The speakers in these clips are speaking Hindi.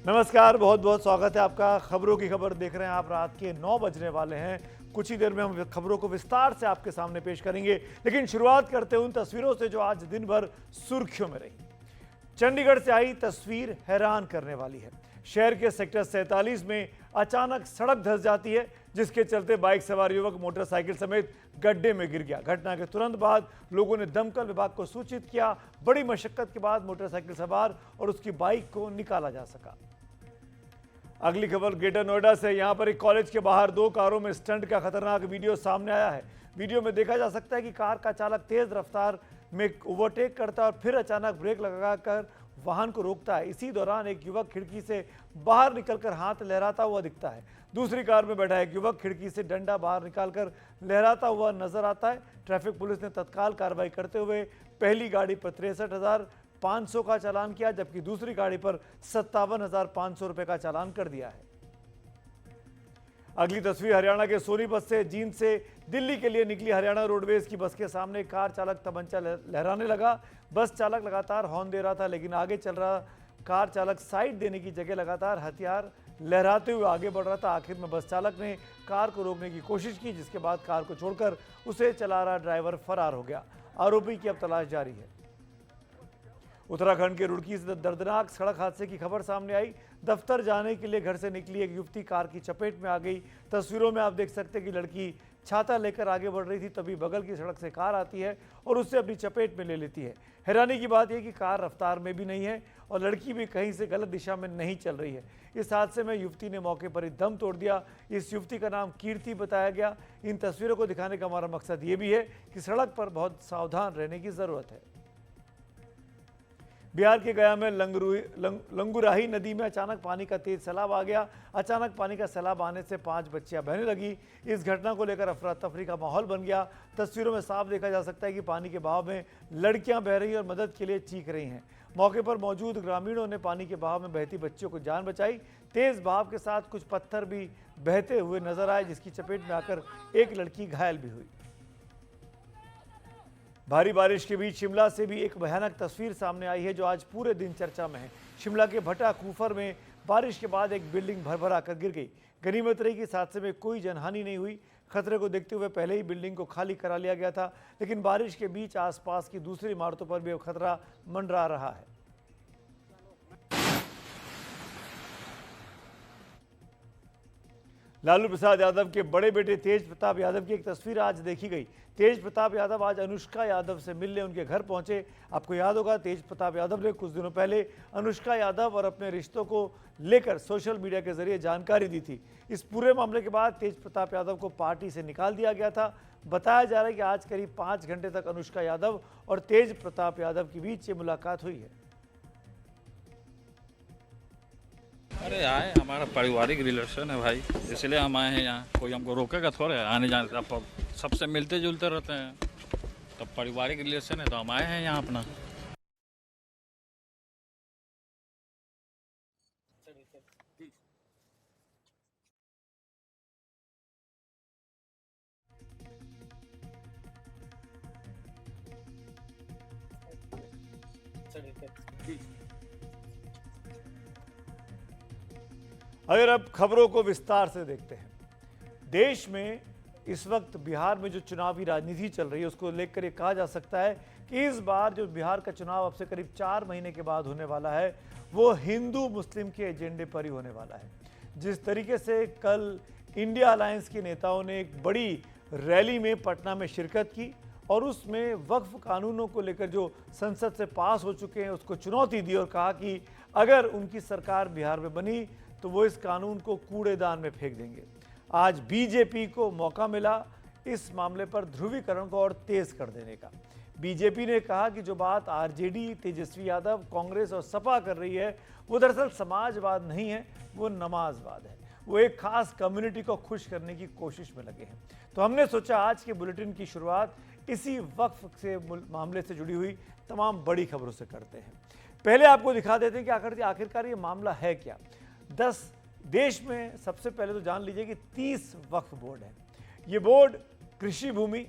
नमस्कार, बहुत बहुत स्वागत है आपका। खबरों की खबर देख रहे हैं आप। रात के 9 बजने वाले हैं। कुछ ही देर में हम खबरों को विस्तार से आपके सामने पेश करेंगे, लेकिन शुरुआत करते हैं उन तस्वीरों से जो आज दिन भर सुर्खियों में रही। चंडीगढ़ से आई तस्वीर हैरान करने वाली है। शहर के सेक्टर 47 में अचानक सड़क धंस जाती है, जिसके चलते बाइक सवार युवक मोटरसाइकिल समेत गड्ढे में गिर गया। घटना के तुरंत बाद लोगों ने दमकल विभाग को सूचित किया। बड़ी मशक्कत के बाद मोटरसाइकिल सवार और उसकी बाइक को निकाला जा सका। अगली खबर ग्रेटर नोएडा से। यहां पर एक कॉलेज के बाहर 2 कारों में स्टंट का खतरनाक वीडियो सामने आया है। वीडियो में देखा जा सकता है कि कार का चालक तेज रफ्तार में ओवरटेक करता है और फिर अचानक ब्रेक लगाकर वाहन को रोकता है। इसी दौरान एक युवक खिड़की से बाहर निकलकर हाथ लहराता हुआ दिखता है। दूसरी कार में बैठा एक युवक खिड़की से डंडा बाहर निकालकर लहराता हुआ नजर आता है। ट्रैफिक पुलिस ने तत्काल कार्रवाई करते हुए पहली गाड़ी पर 63,500 का चालान किया, जबकि दूसरी गाड़ी पर 57,500 रुपए का चालान कर दिया है। अगली तस्वीर हरियाणा के सोनीपत से। जींद से दिल्ली के लिए निकली हरियाणा रोडवेज की बस के सामने कार चालक तमंचा लहराने लगा। बस चालक लगातार हॉर्न दे रहा था, लेकिन आगे चल रहा कार चालक साइड देने की जगह लगातार हथियार लहराते हुए आगे बढ़ रहा था। आखिर में बस चालक ने कार को रोकने की कोशिश की, जिसके बाद कार को छोड़कर उसे चला रहा ड्राइवर फरार हो गया। आरोपी की अब तलाश जारी है। उत्तराखंड के रुड़की से दर्दनाक सड़क हादसे की खबर सामने आई। दफ्तर जाने के लिए घर से निकली एक युवती कार की चपेट में आ गई। तस्वीरों में आप देख सकते हैं कि लड़की छाता लेकर आगे बढ़ रही थी, तभी बगल की सड़क से कार आती है और उससे अपनी चपेट में ले लेती है। हैरानी की बात यह कि कार रफ्तार में भी नहीं है और लड़की भी कहीं से गलत दिशा में नहीं चल रही है। इस हादसे में युवती ने मौके पर ही दम तोड़ दिया। इस युवती का नाम कीर्ति बताया गया। इन तस्वीरों को दिखाने का हमारा मकसद ये भी है कि सड़क पर बहुत सावधान रहने की जरूरत है। बिहार के गया में लंगुराही नदी में अचानक पानी का तेज सैलाब आ गया। अचानक पानी का सैलाब आने से 5 बच्चियां बहने लगी। इस घटना को लेकर अफरा तफरी का माहौल बन गया। तस्वीरों में साफ देखा जा सकता है कि पानी के बहाव में लड़कियां बह रही और मदद के लिए चीख रही हैं। मौके पर मौजूद ग्रामीणों ने पानी के बहाव में बहती बच्चियों को जान बचाई। तेज बहाव के साथ कुछ पत्थर भी बहते हुए नजर आए, जिसकी चपेट में आकर एक लड़की घायल भी हुई। भारी बारिश के बीच शिमला से भी एक भयानक तस्वीर सामने आई है, जो आज पूरे दिन चर्चा में है। शिमला के भट्टा कूफर में बारिश के बाद एक बिल्डिंग भरभरा कर गिर गई। गनीमत रही कि इस हादसे में कोई जनहानि नहीं हुई। खतरे को देखते हुए पहले ही बिल्डिंग को खाली करा लिया गया था, लेकिन बारिश के बीच आसपास की दूसरी इमारतों पर भी खतरा मंडरा रहा है। लालू प्रसाद यादव के बड़े बेटे तेज प्रताप यादव की एक तस्वीर आज देखी गई। तेज प्रताप यादव आज अनुष्का यादव से मिलने उनके घर पहुंचे। आपको याद होगा, तेज प्रताप यादव ने कुछ दिनों पहले अनुष्का यादव और अपने रिश्तों को लेकर सोशल मीडिया के जरिए जानकारी दी थी। इस पूरे मामले के बाद तेज प्रताप यादव को पार्टी से निकाल दिया गया था। बताया जा रहा है कि आज करीब 5 घंटे तक अनुष्का यादव और तेज प्रताप यादव के बीच ये मुलाकात हुई है। अरे आए, हमारा पारिवारिक रिलेशन है भाई, इसलिए हम आए हैं यहाँ। कोई हमको रोकेगा थोड़े आने जाने से। अब सबसे मिलते जुलते रहते हैं, तब पारिवारिक रिलेशन है तो हम आए हैं यहाँ अपना। अगर अब खबरों को विस्तार से देखते हैं, देश में इस वक्त बिहार में जो चुनावी राजनीति चल रही है उसको लेकर ये कहा जा सकता है कि इस बार जो बिहार का चुनाव अब से करीब 4 महीने के बाद होने वाला है, वो हिंदू मुस्लिम के एजेंडे पर ही होने वाला है। जिस तरीके से कल इंडिया अलायंस के नेताओं ने एक बड़ी रैली में पटना में शिरकत की और उसमें वक्फ कानूनों को लेकर जो संसद से पास हो चुके हैं उसको चुनौती दी और कहा कि अगर उनकी सरकार बिहार में बनी तो वो इस कानून को कूड़ेदान में फेंक देंगे। आज बीजेपी को मौका मिला इस मामले पर ध्रुवीकरण को और तेज कर देने का। बीजेपी ने कहा कि जो बात आरजेडी, तेजस्वी यादव, कांग्रेस और सपा कर रही है वो दरअसल समाजवाद नहीं है, वो नमाजवाद है। वो एक खास कम्युनिटी को खुश करने की कोशिश में लगे हैं। तो हमने सोचा आज के बुलेटिन की शुरुआत इसी वक्फ से मामले से जुड़ी हुई तमाम बड़ी खबरों से करते हैं। पहले आपको दिखा देते हैं कि आखिरकार ये मामला है क्या। 10 देश में सबसे पहले तो जान लीजिए कि 30 वक्फ बोर्ड हैं। ये बोर्ड कृषि भूमि,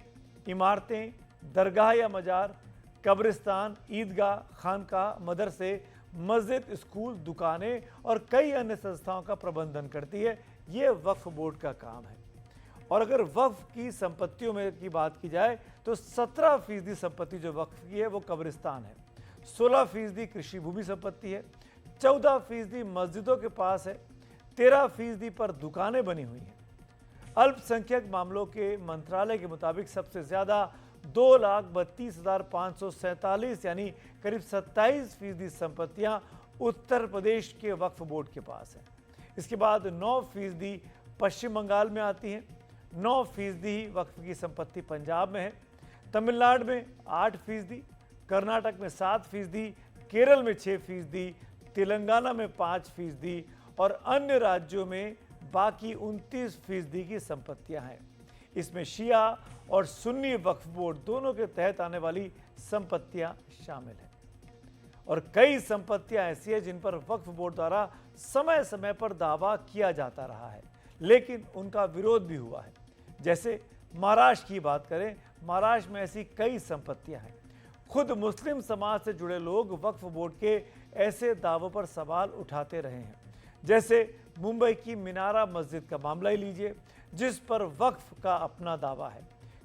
इमारतें, दरगाह या मजार, कब्रिस्तान, ईदगाह, खानका, मदरसे, मस्जिद, स्कूल, दुकानें और कई अन्य संस्थाओं का प्रबंधन करती है। ये वक्फ बोर्ड का काम है। और अगर वक्फ की संपत्तियों में की बात की जाए तो 17% संपत्ति जो वक्फ की है वो कब्रिस्तान है, 16% कृषि भूमि संपत्ति है, 14% मस्जिदों के पास है, 13% पर दुकानें बनी हुई हैं। अल्पसंख्यक मामलों के मंत्रालय के मुताबिक सबसे ज्यादा 2,32,547 यानी करीब 27% संपत्तियां उत्तर प्रदेश के वक्फ बोर्ड के पास हैं। इसके बाद 9% पश्चिम बंगाल में आती हैं, 9% वक्फ की संपत्ति पंजाब में है, तमिलनाडु में 8%, कर्नाटक में 7%, केरल में 6%, तेलंगाना में 5% और अन्य राज्यों में बाकी 29% की संपत्तियां हैं। इसमें शिया और सुन्नी वक्फ बोर्ड दोनों के तहत आने वाली संपत्तियां शामिल हैं। और कई संपत्तियां ऐसी हैं जिन पर वक्फ बोर्ड द्वारा समय समय पर दावा किया जाता रहा है, लेकिन उनका विरोध भी हुआ है। जैसे महाराष्ट्र की बात करें, महाराष्ट्र में ऐसी कई संपत्तियां हैं। खुद मुस्लिम समाज से जुड़े लोग वक्फ बोर्ड के ऐसे दावों पर सवाल उठाते रहे हैं। जैसे मुंबई की मीनारा मस्जिद का मामला ही लीजिए, जिस पर वक्फ का अपना दावा है।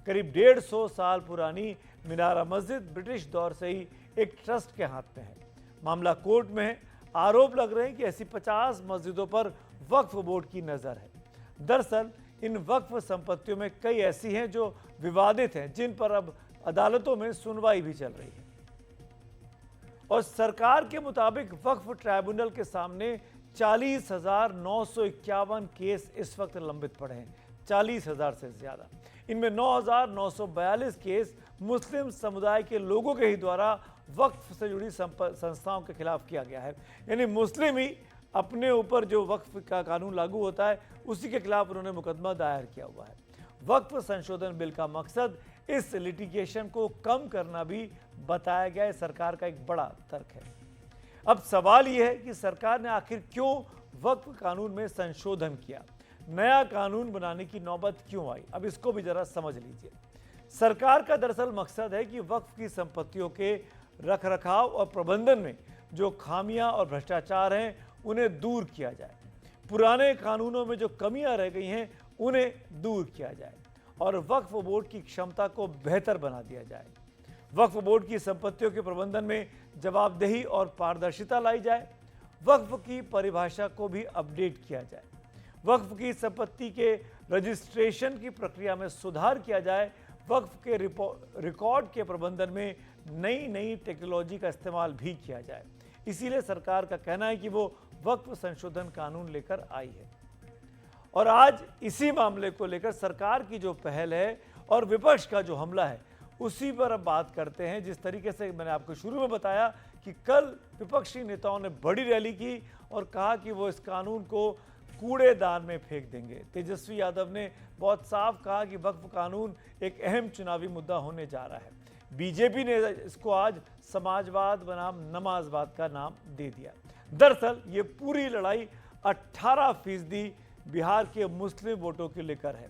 करीब 150 साल पुरानी मीनारा मस्जिद ब्रिटिश दौर से ही एक ट्रस्ट के हाथ में है। मामला कोर्ट में है। आरोप लग रहे हैं कि ऐसी 50 मस्जिदों पर वक्फ बोर्ड की नज़र है। दरअसल इन वक्फ संपत्तियों में कई ऐसी हैं जो विवादित हैं, जिन पर अब अदालतों में सुनवाई भी चल रही है। और सरकार के मुताबिक वक्फ ट्राइब्यूनल के सामने 40,951 केस इस वक्त लंबित पड़े हैं, 40,000 से ज्यादा। इनमें 9,942 केस मुस्लिम समुदाय के लोगों के ही द्वारा वक्फ से जुड़ी संस्थाओं के खिलाफ किया गया है। यानी मुस्लिम ही अपने ऊपर जो वक्फ का कानून लागू होता है उसी के खिलाफ उन्होंने मुकदमा दायर किया हुआ है। वक्फ संशोधन बिल का मकसद इस लिटिगेशन को कम करना भी बताया गया है। सरकार का एक बड़ा तर्क है। अब सवाल यह है कि सरकार ने आखिर क्यों वक्फ कानून में संशोधन किया, नया कानून बनाने की नौबत क्यों आई। अब इसको भी जरा समझ लीजिए। सरकार का दरअसल मकसद है कि वक्फ की संपत्तियों के रखरखाव और प्रबंधन में जो खामियां और भ्रष्टाचार हैं उन्हें दूर किया जाए, पुराने कानूनों में जो कमियां रह गई हैं उन्हें दूर किया जाए और वक्फ बोर्ड की क्षमता को बेहतर बना दिया जाए। वक्फ बोर्ड की संपत्तियों के प्रबंधन में जवाबदेही और पारदर्शिता लाई जाए। वक्फ की परिभाषा को भी अपडेट किया जाए। वक्फ की संपत्ति के रजिस्ट्रेशन की प्रक्रिया में सुधार किया जाए। वक्फ के रिकॉर्ड के प्रबंधन में नई नई टेक्नोलॉजी का इस्तेमाल भी किया जाए। इसीलिए सरकार का कहना है कि वो वक्फ संशोधन कानून लेकर आई है। और आज इसी मामले को लेकर सरकार की जो पहल है और विपक्ष का जो हमला है उसी पर अब बात करते हैं। जिस तरीके से मैंने आपको शुरू में बताया कि कल विपक्षी नेताओं ने बड़ी रैली की और कहा कि वो इस कानून को कूड़ेदान में फेंक देंगे। तेजस्वी यादव ने बहुत साफ कहा कि वक्फ कानून एक अहम चुनावी मुद्दा होने जा रहा है। बीजेपी ने इसको आज समाजवाद बनाम नमाजवाद का नाम दे दिया। दरअसल ये पूरी लड़ाई 18% बिहार के मुस्लिम वोटों के लेकर है।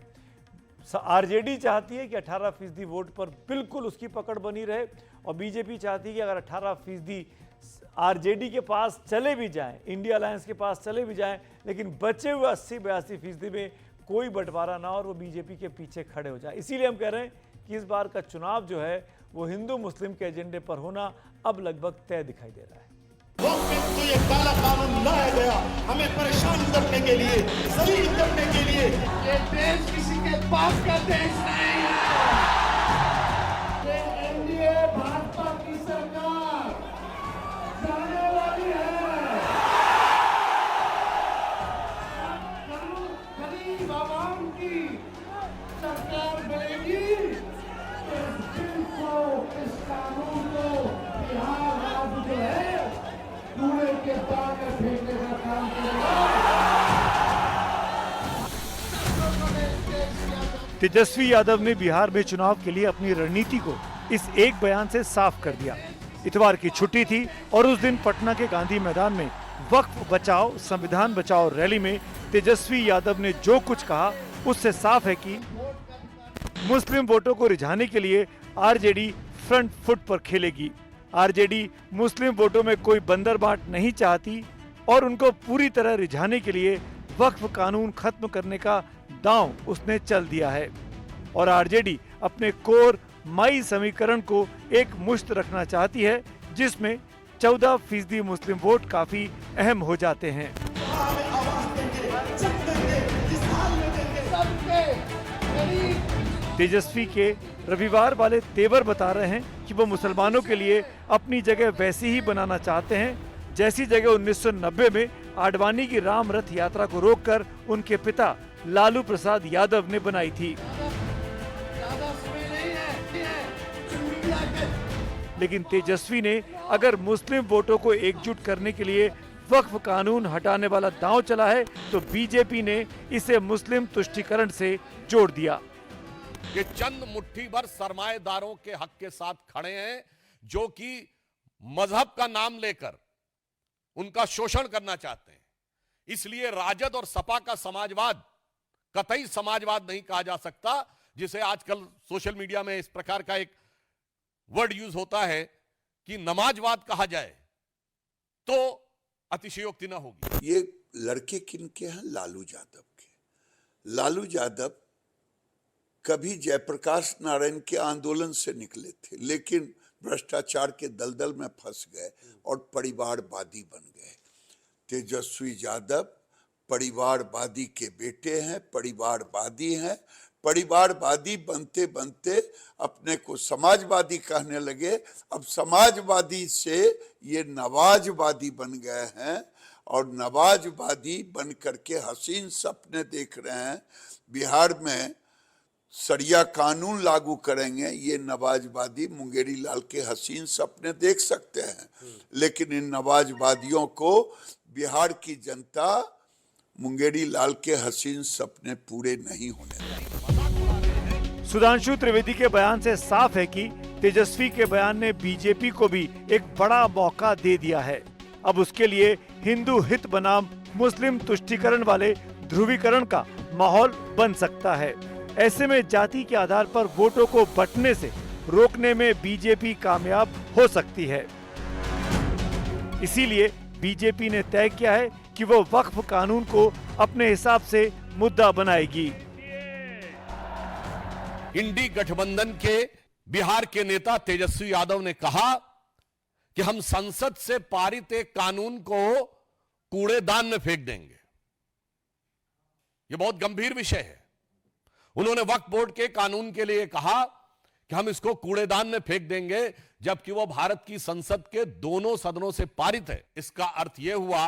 आरजेडी चाहती है कि 18% वोट पर बिल्कुल उसकी पकड़ बनी रहे और बीजेपी चाहती है कि अगर 18% आरजेडी के पास चले भी जाएं, इंडिया अलायंस के पास चले भी जाएं, लेकिन बचे हुए 80-82% में कोई बंटवारा ना हो और वो बीजेपी के पीछे खड़े हो जाए। इसीलिए हम कह रहे हैं कि इस बार का चुनाव जो है वो हिंदू मुस्लिम के एजेंडे पर होना अब लगभग तय दिखाई दे रहा है। तो ये काला कानून लाया गया हमें परेशान करने के लिए, जलील करने के लिए। ये देश किसी के पास का देश नहीं है। ये एनडीए भाजपा की सरकार जाने वाली है। कानून गरीब आवाम की सरकार बनेगी। इस बिल को, इस कानून को बिहार राज्य जो है कूड़े के पार में फेंकने का काम करेगा। तेजस्वी यादव ने बिहार में चुनाव के लिए अपनी रणनीति को इस एक बयान से साफ कर दिया। इतवार की छुट्टी थी और उस दिन पटना के गांधी मैदान में वक्फ बचाओ संविधान बचाओ रैली में तेजस्वी यादव ने जो कुछ कहा उससे साफ है कि मुस्लिम वोटों को रिझाने के लिए आरजेडी फ्रंट फुट पर खेलेगी। आरजेडी मुस्लिम वोटों में कोई बंदरबाट नहीं चाहती और उनको पूरी तरह रिझाने के लिए वक्फ कानून खत्म करने का दांव उसने चल दिया है और आरजेडी अपने कोर मई समीकरण को एक मुश्त रखना चाहती है, जिसमें 14% मुस्लिम वोट काफी अहम हो जाते हैं। तेजस्वी के रविवार वाले तेवर बता रहे हैं कि वो मुसलमानों के लिए अपनी जगह वैसी ही बनाना चाहते हैं जैसी जगह 1990 में आडवाणी की राम रथ यात्रा को रोककर उनके पिता लालू प्रसाद यादव ने बनाई थी। लेकिन तेजस्वी ने अगर मुस्लिम वोटों को एकजुट करने के लिए वक्फ कानून हटाने वाला दांव चला है तो बीजेपी ने इसे मुस्लिम तुष्टीकरण से जोड़ दिया। कि चंद मुट्ठी भर सरमाएदारों के हक के साथ खड़े हैं जो कि मजहब का नाम लेकर उनका शोषण करना चाहते हैं। इसलिए राजद और सपा का समाजवाद कतई समाजवाद नहीं कहा जा सकता, जिसे आजकल सोशल मीडिया में इस प्रकार का एक वर्ड यूज होता है कि नमाजवाद कहा जाए तो अतिशयोक्ति न होगी। ये लड़के किनके हैं? लालू यादव के। लालू यादव कभी जयप्रकाश नारायण के आंदोलन से निकले थे, लेकिन भ्रष्टाचार के दलदल में फंस गए और परिवारवादी बन गए। तेजस्वी यादव परिवारवादी के बेटे हैं, परिवारवादी हैं। परिवारवादी बनते बनते अपने को समाजवादी कहने लगे। अब समाजवादी से ये नवाजवादी बन गए हैं और नवाजवादी बन करके हसीन सपने देख रहे हैं। बिहार में सरिया कानून लागू करेंगे, ये नवाजवादी मुंगेरी लाल के हसीन सपने देख सकते हैं, लेकिन इन नवाजवादियों को बिहार की जनता मुंगेरी लाल के हसीन सपने पूरे नहीं होने देंगे। सुधांशु त्रिवेदी के बयान से साफ है कि तेजस्वी के बयान ने बीजेपी को भी एक बड़ा मौका दे दिया है। अब उसके लिए हिंदू हित बनाम मुस्लिम तुष्टीकरण वाले ध्रुवीकरण का माहौल बन सकता है। ऐसे में जाति के आधार पर वोटों को बंटने से रोकने में बीजेपी कामयाब हो सकती है। इसीलिए बीजेपी ने तय किया है कि वो वक्फ कानून को अपने हिसाब से मुद्दा बनाएगी। इंडी गठबंधन के बिहार के नेता तेजस्वी यादव ने कहा कि हम संसद से पारित एक कानून को कूड़ेदान में फेंक देंगे। यह बहुत गंभीर विषय है। उन्होंने वक्फ बोर्ड के कानून के लिए कहा कि हम इसको कूड़ेदान में फेंक देंगे, जबकि वो भारत की संसद के दोनों सदनों से पारित है। इसका अर्थ यह हुआ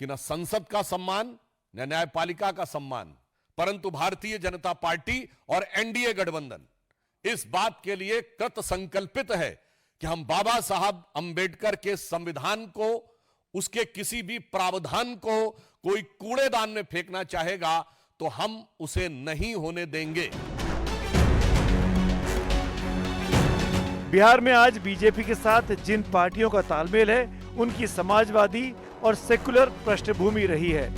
कि न संसद का सम्मान न न्यायपालिका का सम्मान, परंतु भारतीय जनता पार्टी और एनडीए गठबंधन इस बात के लिए कृत संकल्पित है कि हम बाबा साहब अंबेडकर के संविधान को, उसके किसी भी प्रावधान को कोई कूड़ेदान में फेंकना चाहेगा तो हम उसे नहीं होने देंगे। बिहार में आज बीजेपी के साथ जिन पार्टियों का तालमेल है, उनकी समाजवादी और सेकुलर पृष्ठभूमि रही है।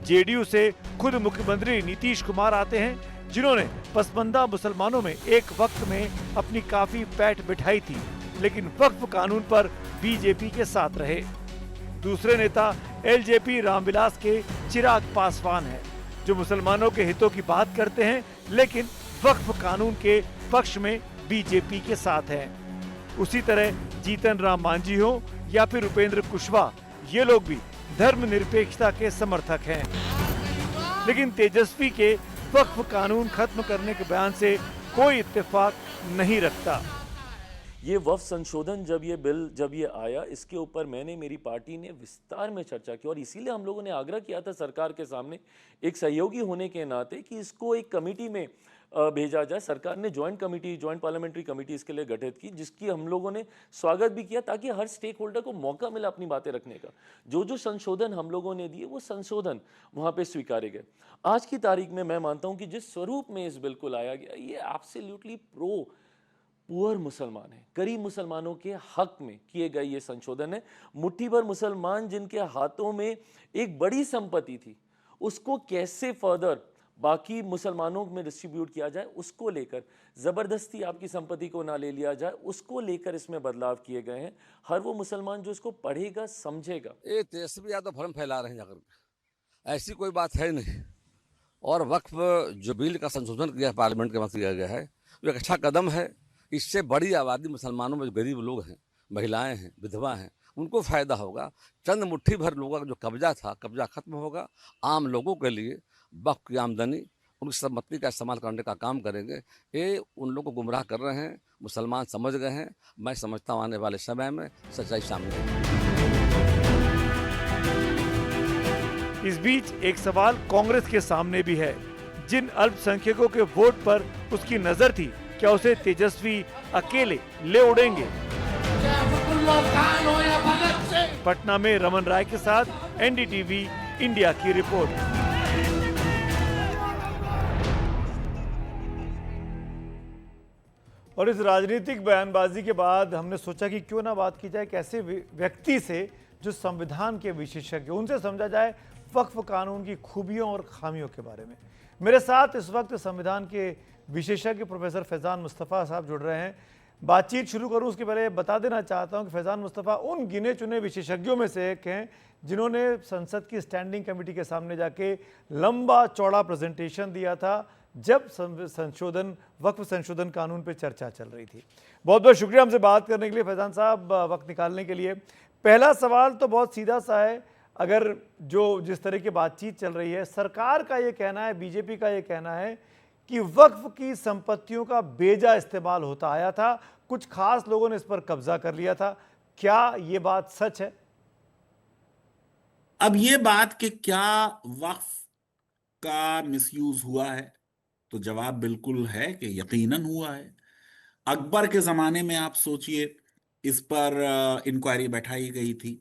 जेडीयू से खुद मुख्यमंत्री नीतीश कुमार आते हैं, जिन्होंने पसमानदा मुसलमानों में एक वक्त में अपनी काफी पैठ बिठाई थी, लेकिन वक्फ कानून पर बीजेपी के साथ रहे। दूसरे नेता एलजेपी रामविलास के चिराग पासवान हैं, जो मुसलमानों के हितों की बात करते हैं, लेकिन वक्फ कानून के पक्ष में बीजेपी के साथ हैं। उसी तरह जीतन राम मांझी हो या फिर उपेंद्र कुशवाहा, ये लोग भी धर्मनिरपेक्षता के समर्थक हैं। लेकिन तेजस्वी के वक्फ कानून खत्म करने के बयान से कोई इत्तेफाक नहीं रखता। ये वक्फ संशोधन जब ये आया, इसके ऊपर मेरी पार्टी ने विस्तार में चर्चा की और इसीलिए हम लोगों ने आग्रह किया था सरकार के सामने एक सहयोगी होने के नाते कि इसको एक कमेटी में भेजा जाए। सरकार ने ज्वाइंट पार्लियामेंट्री कमेटी इसके लिए गठित की, जिसकी हम लोगों ने स्वागत भी किया ताकि हर स्टेक होल्डर को मौका मिला अपनी बातें रखने का। जो संशोधन हम लोगों ने दिए वो संशोधन वहाँ पे स्वीकारे गए। आज की तारीख में मैं मानता हूँ कि जिस स्वरूप में इस बिल को लाया गया, ये एब्सोल्युटली पुअर मुसलमान है, गरीब मुसलमानों के हक में किए गए ये संशोधन है। मुट्ठी भर मुसलमान जिनके हाथों में एक बड़ी संपत्ति थी, उसको कैसे फर्दर बाकी मुसलमानों में डिस्ट्रीब्यूट किया जाए, उसको लेकर ज़बरदस्ती आपकी संपत्ति को ना ले लिया जाए, उसको लेकर इसमें बदलाव किए गए हैं। हर वो मुसलमान जो इसको पढ़ेगा समझेगा। ये तेजस्वी यादव भ्रम फैला रहे हैं जाकर के, ऐसी कोई बात है नहीं। और वक्फ जो बिल का संशोधन किया है पार्लियामेंट के पास किया गया है, वो एक अच्छा कदम है। इससे बड़ी आबादी मुसलमानों में जो गरीब लोग हैं, महिलाएं हैं, विधवा हैं, उनको फ़ायदा होगा। चंद मुट्ठी भर लोगों का जो कब्जा था, कब्जा खत्म होगा। आम लोगों के लिए वक्फ की आमदनी उनकी संपत्ति का इस्तेमाल करने का काम करेंगे। ये उन लोगों को गुमराह कर रहे हैं। मुसलमान समझ गए हैं। मैं समझता हूँ आने वाले समय में सच्चाई सामने आएगी। इस बीच एक सवाल कांग्रेस के सामने भी है। जिन अल्पसंख्यकों के वोट पर उसकी नजर थी, क्या उसे तेजस्वी अकेले ले उड़ेंगे? पटना में रमन राय के साथ एनडीटीवी इंडिया की रिपोर्ट। और इस राजनीतिक बयानबाजी के बाद हमने सोचा कि क्यों ना बात की जाए एक ऐसे व्यक्ति से जो संविधान के विशेषज्ञ, उनसे समझा जाए वक्फ कानून की खूबियों और खामियों के बारे में। मेरे साथ इस वक्त संविधान के विशेषज्ञ प्रोफेसर फैजान मुस्तफ़ा साहब जुड़ रहे हैं। बातचीत शुरू करूं उसके पहले बता देना चाहता हूं कि फैजान मुस्तफ़ा उन गिने चुने विशेषज्ञों में से एक हैं जिन्होंने संसद की स्टैंडिंग कमेटी के सामने जाके लंबा चौड़ा प्रेजेंटेशन दिया था जब वक्फ संशोधन कानून पे चर्चा चल रही थी। बहुत बहुत शुक्रिया हमसे बात करने के लिए फैजान साहब, वक्त निकालने के लिए। पहला सवाल तो बहुत सीधा सा है, अगर जिस तरह की बातचीत चल रही है, सरकार का ये कहना है, बीजेपी का ये कहना है कि वक्फ की संपत्तियों का बेजा इस्तेमाल होता आया था, कुछ खास लोगों ने इस पर कब्जा कर लिया था, क्या ये बात सच है? अब ये बात कि क्या वक्फ का मिसयूज हुआ है, तो जवाब बिल्कुल है कि यकीनन हुआ है। अकबर के जमाने में आप सोचिए, इस पर इंक्वायरी बैठाई गई थी।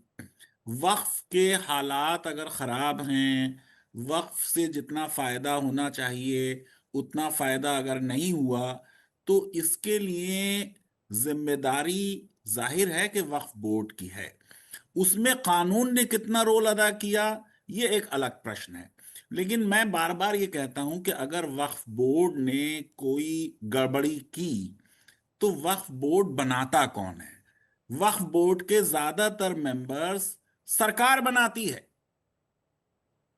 वक्फ के हालात अगर खराब हैं, वक्फ से जितना फायदा होना चाहिए उतना फायदा अगर नहीं हुआ, तो इसके लिए जिम्मेदारी जाहिर है कि वक्फ बोर्ड की है। उसमें कानून ने कितना रोल अदा किया, ये एक अलग प्रश्न है। लेकिन मैं बार बार ये कहता हूं कि अगर वक्फ बोर्ड ने कोई गड़बड़ी की तो वक्फ बोर्ड बनाता कौन है? वक्फ बोर्ड के ज्यादातर मेंबर्स सरकार बनाती है।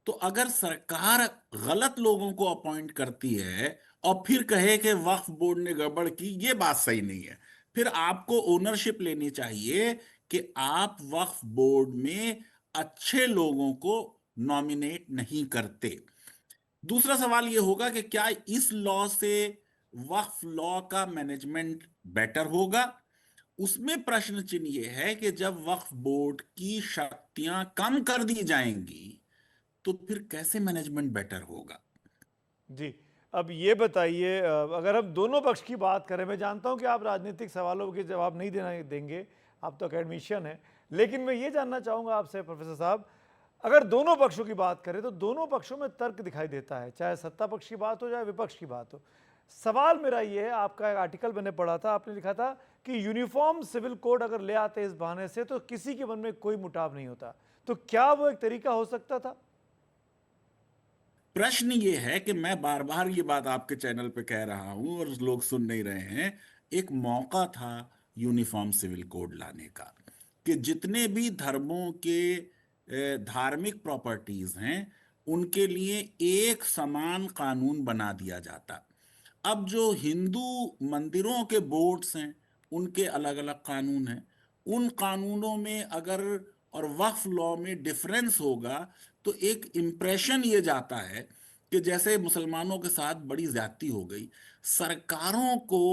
तो अगर सरकार गलत लोगों को अपॉइंट करती है और फिर कहे कि वक्फ बोर्ड ने गड़बड़ की, ये बात सही नहीं है। फिर आपको ओनरशिप लेनी चाहिए कि आप वक्फ बोर्ड में अच्छे लोगों को नॉमिनेट नहीं करते। दूसरा सवाल यह होगा कि क्या इस लॉ से वक्फ लॉ का मैनेजमेंट बेटर होगा? उसमें प्रश्न चिन्ह यह है कि जब वक्फ बोर्ड की शक्तियां कम कर दी जाएंगी तो फिर कैसे मैनेजमेंट बेटर होगा? जी, अब ये बताइए, अगर हम दोनों पक्ष की बात करें, मैं जानता हूं कि आप राजनीतिक सवालों के जवाब नहीं देंगे, आप तो अकेडमिशियन हैं, लेकिन मैं ये जानना चाहूँगा आपसे प्रोफेसर साहब, अगर दोनों पक्षों की बात करें तो दोनों पक्षों में तर्क दिखाई देता है, चाहे सत्ता पक्ष की बात हो चाहे विपक्ष की बात हो। सवाल मेरा ये है, आपका एक आर्टिकल मैंने पढ़ा था, आपने लिखा था कि यूनिफॉर्म सिविल कोड अगर ले आते इस बहाने से तो किसी के मन में कोई मुटाव नहीं होता, तो क्या वो एक तरीका हो सकता था? प्रश्न ये है कि मैं बार बार ये बात आपके चैनल पे कह रहा हूं और लोग सुन नहीं रहे हैं, एक मौका था यूनिफॉर्म सिविल कोड लाने का कि जितने भी धर्मों के धार्मिक प्रॉपर्टीज हैं उनके लिए एक समान कानून बना दिया जाता। अब जो हिंदू मंदिरों के बोर्ड्स हैं उनके अलग अलग कानून हैं, उन कानूनों में अगर और वक्फ लॉ में डिफरेंस होगा तो एक इंप्रेशन ये जाता है कि जैसे मुसलमानों के साथ बड़ी ज्यादती हो गई। सरकारों को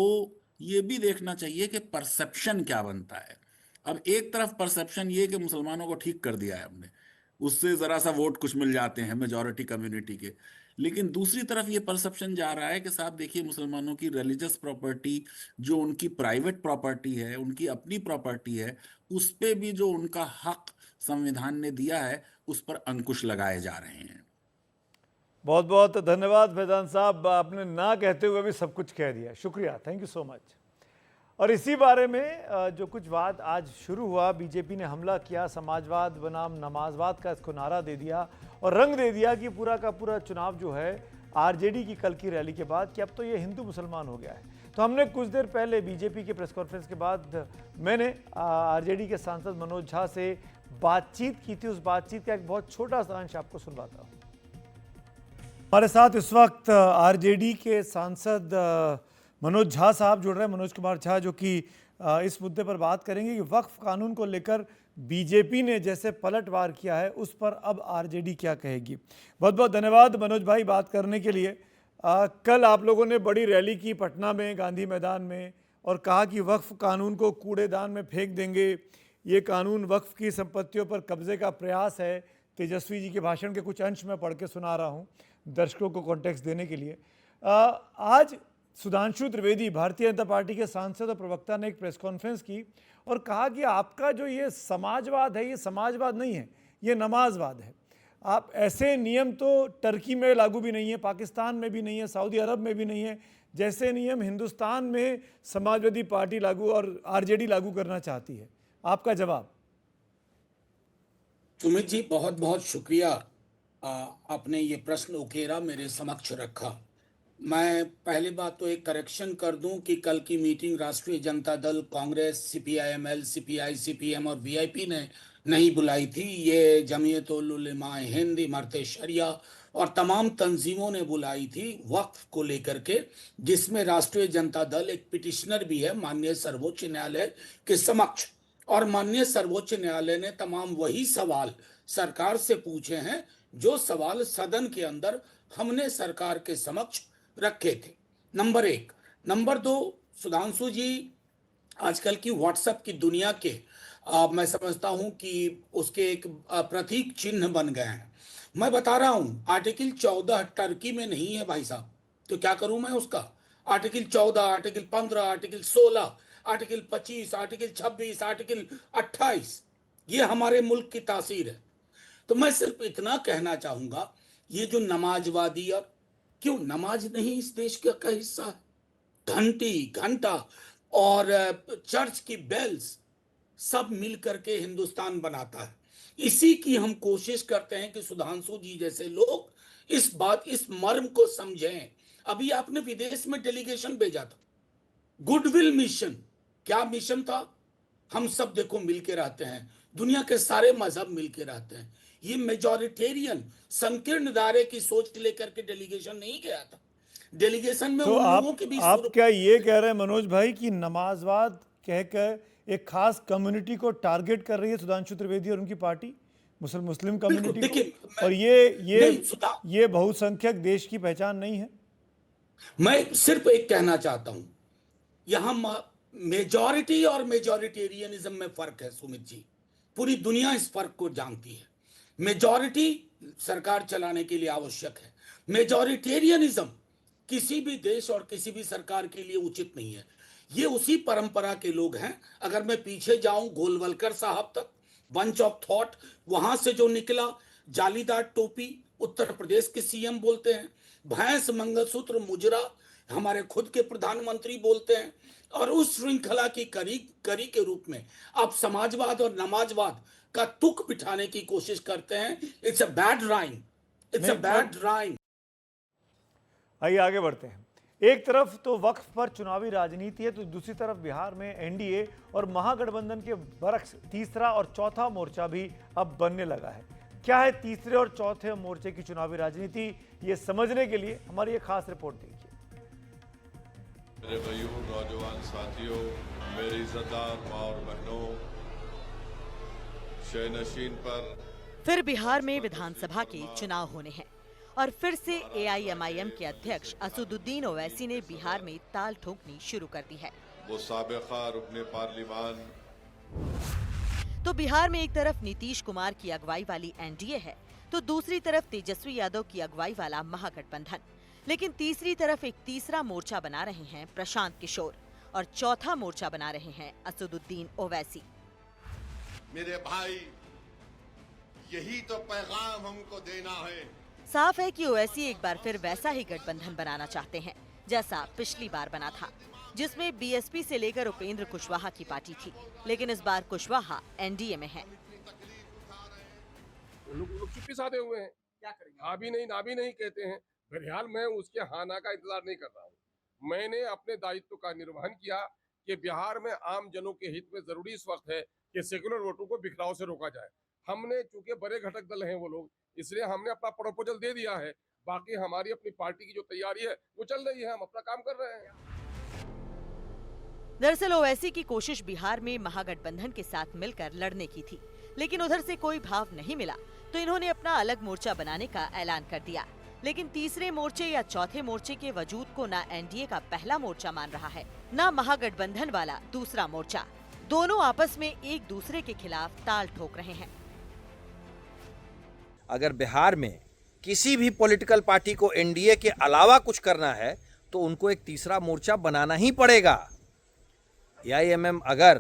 ये भी देखना चाहिए कि परसेप्शन क्या बनता है। अब एक तरफ परसेप्शन ये कि मुसलमानों को ठीक कर दिया है हमने, उससे जरा सा वोट कुछ मिल जाते हैं मेजॉरिटी कम्युनिटी के, लेकिन दूसरी तरफ ये परसेप्शन जा रहा है कि साहब देखिए मुसलमानों की रिलीजियस प्रॉपर्टी, जो उनकी प्राइवेट प्रॉपर्टी है, उनकी अपनी प्रॉपर्टी है, उस पे भी जो उनका हक संविधान ने दिया है उस पर अंकुश लगाए जा रहे हैं। बहुत बहुत धन्यवाद फैजान साहब, आपने ना कहते हुए भी सब कुछ कह दिया, शुक्रिया, थैंक यू सो मच। और इसी बारे में जो कुछ बात आज शुरू हुआ, बीजेपी ने हमला किया, समाजवाद बनाम नमाजवाद का इसको नारा दे दिया और रंग दे दिया कि पूरा का पूरा चुनाव जो है आरजेडी की कल की रैली के बाद कि अब तो ये हिंदू मुसलमान हो गया है। तो हमने कुछ देर पहले बीजेपी के प्रेस कॉन्फ्रेंस के बाद मैंने आरजेडी के सांसद मनोज झा से बातचीत की थी। उस बातचीत का एक बहुत छोटा सा अंश आपको सुनवाता हूँ। हमारे साथ इस वक्त आरजेडी के सांसद मनोज झा साहब जुड़ रहे हैं, मनोज कुमार झा, जो कि इस मुद्दे पर बात करेंगे कि वक्फ कानून को लेकर बीजेपी ने जैसे पलटवार किया है उस पर अब आरजेडी क्या कहेगी। बहुत बहुत धन्यवाद मनोज भाई बात करने के लिए। कल आप लोगों ने बड़ी रैली की पटना में गांधी मैदान में और कहा कि वक्फ कानून को कूड़ेदान में फेंक देंगे, ये कानून वक्फ की संपत्तियों पर कब्जे का प्रयास है। तेजस्वी जी के भाषण के कुछ अंश मैं पढ़ के सुना रहा हूँ दर्शकों को कॉन्टेक्स्ट देने के लिए। आज सुधांशु त्रिवेदी भारतीय जनता पार्टी के सांसद और प्रवक्ता ने एक प्रेस कॉन्फ्रेंस की और कहा कि आपका जो ये समाजवाद है, ये समाजवाद नहीं है, ये नमाजवाद है। आप ऐसे नियम तो टर्की में लागू भी नहीं है, पाकिस्तान में भी नहीं है, सऊदी अरब में भी नहीं है, जैसे नियम हिंदुस्तान में समाजवादी पार्टी लागू और आरजेडी लागू करना चाहती है। आपका जवाब। सुमित जी, बहुत बहुत शुक्रिया, आपने ये प्रश्न उकेरा, मेरे समक्ष रखा। मैं पहली बात तो एक करेक्शन कर दूं कि कल की मीटिंग राष्ट्रीय Janata Dal, Congress, CPIML, CPI, CPM और वीआईपी ने नहीं बुलाई थी। ये जमीयतुल उलमा हिंद, इमारत शरिया और तमाम तंजीमों ने बुलाई थी वक्फ को लेकर के, जिसमें राष्ट्रीय जनता दल एक पिटिशनर भी है माननीय सर्वोच्च न्यायालय के समक्ष। और माननीय सर्वोच्च न्यायालय ने तमाम वही सवाल सरकार से पूछे हैं जो सवाल सदन के अंदर हमने सरकार के समक्ष रखे थे। नंबर एक। नंबर दो, सुधांशु जी आजकल की व्हाट्सएप की दुनिया के मैं समझता हूं कि उसके एक प्रतीक चिन्ह बन गए हैं। मैं बता रहा हूं, आर्टिकल 14 टर्की में नहीं है भाई साहब, तो क्या करूं मैं उसका? Article 14, article 15, article 16, article 25, article 26, article 28, ये हमारे मुल्क की तासीर है। तो मैं सिर्फ इतना कहना चाहूंगा, ये जो नमाजवादी, और क्यों नमाज नहीं इस देश का हिस्सा है? घंटी, घंटा और चर्च की बेल्स सब मिल करके हिंदुस्तान बनाता है। इसी की हम कोशिश करते हैं कि सुधांशु जी जैसे लोग इस मर्म को समझें। अभी आपने विदेश में डेलीगेशन भेजा था, गुडविल मिशन। क्या मिशन था? हम सब देखो मिलके रहते हैं, दुनिया के सारे मजहब मिलके रहते हैं। ये मेजॉरिटेरियन संकीर्ण दायरे की सोच लेकर के डेलीगेशन नहीं गया था। डेलीगेशन में तो उन लोगों के भी आप क्या ये कह रहे हैं मनोज भाई कि नमाजवाद कहकर एक खास कम्युनिटी को टारगेट कर रही है सुधांशु त्रिवेदी और उनकी पार्टी, मुस्लिम कम्युनिटी को? और ये बहुसंख्यक देश की पहचान नहीं है? मैं सिर्फ एक कहना चाहता हूं, यहां मेजॉरिटी और मेजॉरिटेरियनिज्म में फर्क है सुमित जी। पूरी दुनिया इस फर्क को जानती है। मेजॉरिटी सरकार चलाने के लिए आवश्यक है, मेजॉरिटेरियनिज्म किसी भी देश और किसी भी सरकार के लिए उचित नहीं है। ये उसी परंपरा के लोग हैं। अगर मैं पीछे जाऊं गोलवलकर साहब तक, बंच ऑफ थॉट, वहां से जो निकला, जालीदार टोपी उत्तर प्रदेश के सीएम बोलते हैं, भैंस मंगलसूत्र मुजरा हमारे खुद के प्रधानमंत्री बोलते हैं, और उस श्रृंखला की करी के रूप में आप समाजवाद और नमाजवाद का तुक बिठाने की कोशिश करते हैं। It's a bad rhyme, it's a bad rhyme. आइए आगे बढ़ते हैं। एक तरफ तो वक्फ पर चुनावी राजनीति है, तो दूसरी तरफ बिहार में एनडीए और महागठबंधन के बरक्स तीसरा और चौथा मोर्चा भी अब बनने लगा है। क्या है तीसरे और चौथे मोर्चे की चुनावी राजनीति, ये समझने के लिए हमारी एक खास रिपोर्ट देखिए। मेरे भाइयों, नौजवान साथियों, मेरी इज्जतदार माँ और बहनों, शयनशीन पर फिर बिहार में विधानसभा के चुनाव होने हैं और फिर से एआईएमआईएम के अध्यक्ष असदुद्दीन ओवैसी ने बिहार में ताल ठोकनी शुरू कर दी है। वो साबिका रुकने पार्लिमान। तो बिहार में एक तरफ नीतीश कुमार की अगुवाई वाली एनडीए है, तो दूसरी तरफ तेजस्वी यादव की अगुवाई वाला महागठबंधन। लेकिन तीसरी तरफ एक तीसरा मोर्चा बना रहे हैं प्रशांत किशोर और चौथा मोर्चा बना रहे हैं असदुद्दीन ओवैसी। मेरे भाई, यही तो पैगाम हमको देना है। साफ है कि ओवैसी एक बार फिर वैसा ही गठबंधन बनाना चाहते हैं जैसा पिछली बार बना था, जिसमें बीएसपी से लेकर उपेंद्र कुशवाहा की पार्टी थी। लेकिन इस बार कुशवाहा एनडीए में है। लोग चुप्पी साधे हुए हैं, क्या करेंगे? हाँ भी नहीं ना भी नहीं कहते हैं, बहरहाल मैं उसके हाना का इंतजार नहीं कर रहा हूँ। मैंने अपने दायित्व का निर्वहन किया कि बिहार में आम जनों के हित में जरूरी इस वक्त है कि सेकुलर वोटों को बिखराव से रोका जाए। हमने चूंकि बड़े घटक दल हैं वो लोग, इसलिए हमने अपना प्रपोजल दे दिया है। बाकी हमारी अपनी पार्टी की जो तैयारी है वो चल रही है, हम अपना काम कर रहे हैं। दरअसल ओवैसी की कोशिश बिहार में महागठबंधन के साथ मिलकर लड़ने की थी, लेकिन उधर से कोई भाव नहीं मिला तो इन्होंने अपना अलग मोर्चा बनाने का ऐलान कर दिया। लेकिन तीसरे मोर्चे या चौथे मोर्चे के वजूद को ना एनडीए का पहला मोर्चा मान रहा है, ना महागठबंधन वाला दूसरा मोर्चा। दोनों आपस में एक दूसरे के खिलाफ ताल ठोक रहे हैं। अगर बिहार में किसी भी पॉलिटिकल पार्टी को एनडीए के अलावा कुछ करना है तो उनको एक तीसरा मोर्चा बनाना ही पड़ेगा। एआईएमएम अगर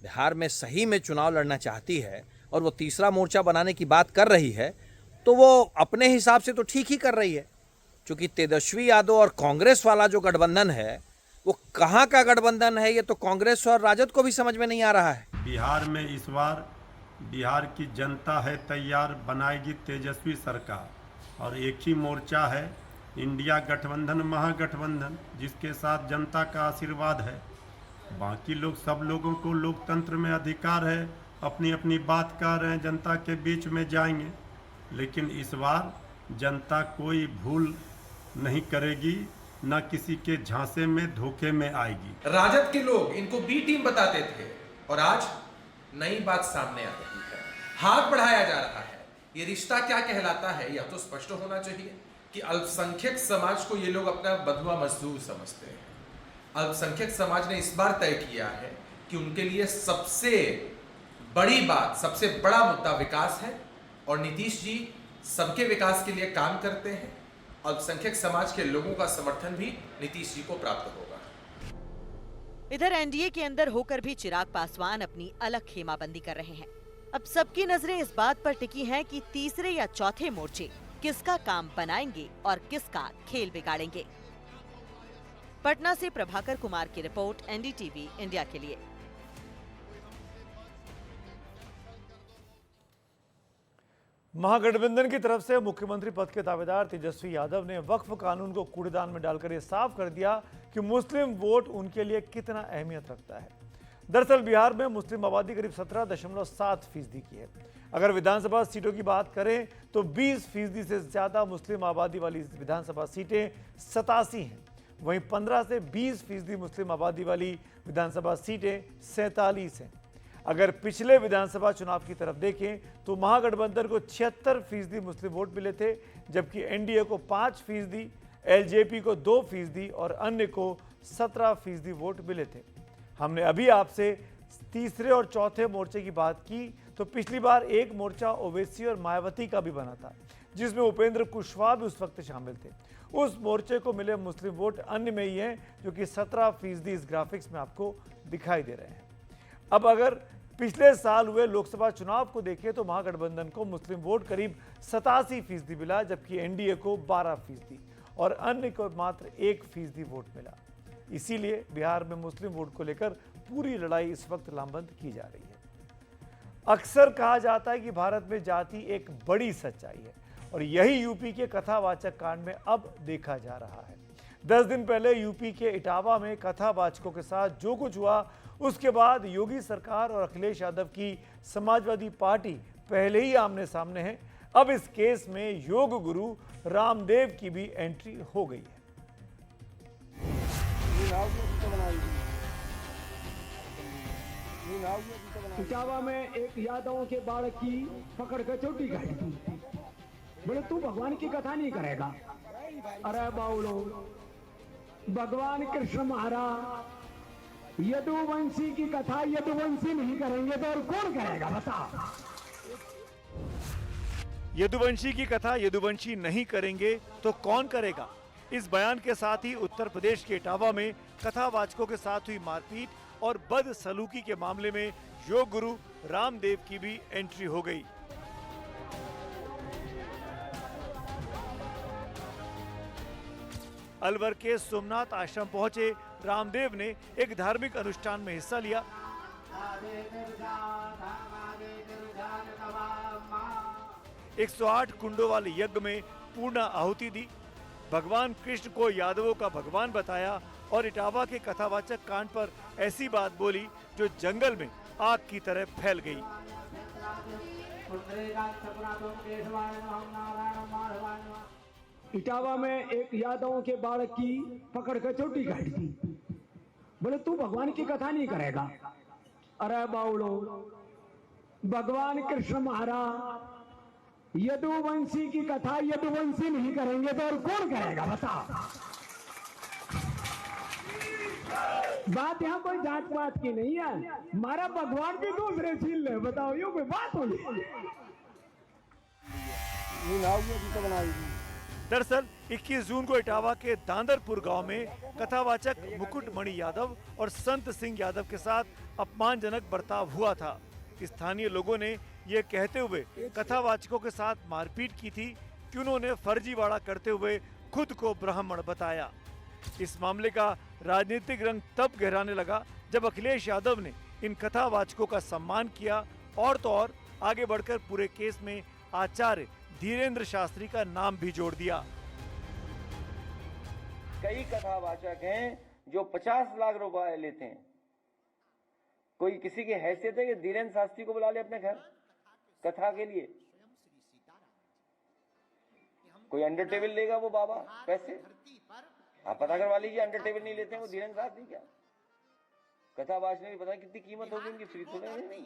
बिहार में सही में चुनाव लड़ना चाहती है और वो तीसरा मोर्चा बनाने की बात कर रही है तो वो अपने हिसाब से तो ठीक ही कर रही है, क्योंकि तेजस्वी यादव और कांग्रेस वाला जो गठबंधन है वो कहाँ का गठबंधन है ये तो कांग्रेस और राजद को भी समझ में नहीं आ रहा है। बिहार में इस बार बिहार की जनता है तैयार, बनाएगी तेजस्वी सरकार और एक ही मोर्चा है इंडिया गठबंधन महागठबंधन, जिसके साथ जनता का आशीर्वाद है। बाकी लोग सब लोगों को लोकतंत्र में अधिकार है, अपनी अपनी बात कह रहे हैं, जनता के बीच में जाएंगे, लेकिन इस बार जनता कोई भूल नहीं करेगी, न किसी के झांसे में धोखे में आएगी। राजद के लोग इनको बी टीम बताते थे और आज नई बात सामने आ रही है, हाथ बढ़ाया जा रहा है। ये रिश्ता क्या कहलाता है यह तो स्पष्ट होना चाहिए कि अल्पसंख्यक समाज को ये लोग अपना बंधुआ मजदूर समझते हैं। अल्पसंख्यक समाज ने इस बार तय किया है कि उनके लिए सबसे बड़ी बात, सबसे बड़ा मुद्दा विकास है और नीतीश जी सबके विकास के लिए काम करते हैं। अल्पसंख्यक समाज के लोगों का समर्थन भी नीतीश जी को प्राप्त होगा। इधर एनडीए के अंदर होकर भी चिराग पासवान अपनी अलग खेमाबंदी कर रहे हैं। अब सबकी नजरें इस बात पर टिकी हैं कि तीसरे या चौथे मोर्चे किसका काम बनाएंगे और किसका खेल बिगाड़ेंगे। पटना से प्रभाकर कुमार की रिपोर्ट, एनडीटीवी इंडिया के लिए। महागठबंधन की तरफ से मुख्यमंत्री पद के दावेदार तेजस्वी यादव ने वक्फ कानून को कूड़ेदान में डालकर ये साफ कर दिया कि मुस्लिम वोट उनके लिए कितना अहमियत रखता है। दरअसल बिहार में मुस्लिम आबादी करीब 17.7% की है। अगर विधानसभा सीटों की बात करें तो 20% से ज्यादा मुस्लिम आबादी वाली विधानसभा सीटें 87 हैं। वहीं 15 से 20% मुस्लिम आबादी वाली विधानसभा सीटें 47 हैं। अगर पिछले विधानसभा चुनाव की तरफ देखें तो महागठबंधन को 76% मुस्लिम वोट मिले थे, जबकि एनडीए को 5%, एलजेपी को 2% और अन्य को 17% वोट मिले थे। हमने अभी आपसे तीसरे और चौथे मोर्चे की बात की तो पिछली बार एक मोर्चा ओवैसी और मायावती का भी बना था, जिसमें उपेंद्र कुशवाहा भी उस वक्त शामिल थे। उस मोर्चे को मिले मुस्लिम वोट अन्य में ही हैं, जो कि 17% इस ग्राफिक्स में आपको दिखाई दे रहे हैं। अब अगर पिछले साल हुए लोकसभा चुनाव को देखें तो महागठबंधन को मुस्लिम वोट करीब 87% मिला, जबकि एनडीए को 12% और अन्य को मात्र 1% वोट मिला। इसीलिए बिहार में मुस्लिम वोट को लेकर पूरी लड़ाई इस वक्त लामबंद की जा रही है। अक्सर कहा जाता है कि भारत में जाति एक बड़ी सच्चाई है और यही यूपी के कथावाचक कांड में अब देखा जा रहा है। 10 दिन पहले यूपी के इटावा में कथावाचकों के साथ जो कुछ हुआ, उसके बाद योगी सरकार और अखिलेश यादव की समाजवादी पार्टी पहले ही आमने सामने है। अब इस केस में योग गुरु रामदेव की भी एंट्री हो गई है। इटावा में एक यादवों के बालक की पकड़ कर चोटी खाई थी। बोले तू भगवान की कथा नहीं करेगा। अरे बाउलो, भगवान कृष्ण महाराज यदुवंशी की कथा यदुवंशी नहीं करेंगे तो और कौन करेगा बता। यदुवंशी की कथा यदुवंशी नहीं करेंगे तो कौन करेगा। इस बयान के साथ ही उत्तर प्रदेश के इटावा में कथावाचकों के साथ हुई मारपीट और बदसलूकी के मामले में योग गुरु रामदेव की भी एंट्री हो गई। अलवर के सोमनाथ आश्रम पहुंचे रामदेव ने एक धार्मिक अनुष्ठान में हिस्सा लिया। 108 कुंडों वाले यज्ञ में पूर्ण आहुति दी। भगवान कृष्ण को यादवों का भगवान बताया और इटावा के कथावाचक कांड पर ऐसी बात बोली जो जंगल में आग की तरह फैल गई। इटावा में एक यादवों के बालक की पकड़ कर चोटी काट दी। बोले तू भगवान की कथा नहीं करेगा। अरे बाउलो, भगवान कृष्ण महाराज यदुवंशी की कथा यदुवंशी नहीं करेंगे तो और कौन करेगा बताओ। बात यहाँ कोई जात पात की नहीं है, हमारा भगवान भी दूसरे छीन ले, बताओ ये कोई बात हो। दरअसल 21 जून को इटावा के दांदरपुर गांव में कथावाचक मुकुटमणि यादव और संत सिंह यादव के साथ अपमानजनक बर्ताव हुआ था। स्थानीय लोगों ने ये कहते हुए कथावाचकों के साथ मारपीट की थी कि उन्होंने फर्जीवाड़ा करते हुए खुद को ब्राह्मण बताया। इस मामले का राजनीतिक रंग तब गहराने लगा जब अखिलेश यादव ने इन कथावाचकों का सम्मान किया और तो और आगे बढ़कर पूरे केस में आचार्य धीरेन्द्र शास्त्री का नाम भी जोड़ दिया। कई कथावाचक हैं जो 50 लाख रुपए लेते हैं। कोई किसी की हैसियत है कि धीरेन्द्र शास्त्री को बुला ले अपने घर कथा के लिए? कोई अंडर टेबल लेगा वो बाबा पैसे? आप पता करवा लीजिए, अंडर टेबल नहीं लेते हैं वो धीरेन्द्र शास्त्री। क्या कथावाचने की पता कितनी कीमत होगी उनकी? फ्री थोड़े नहीं।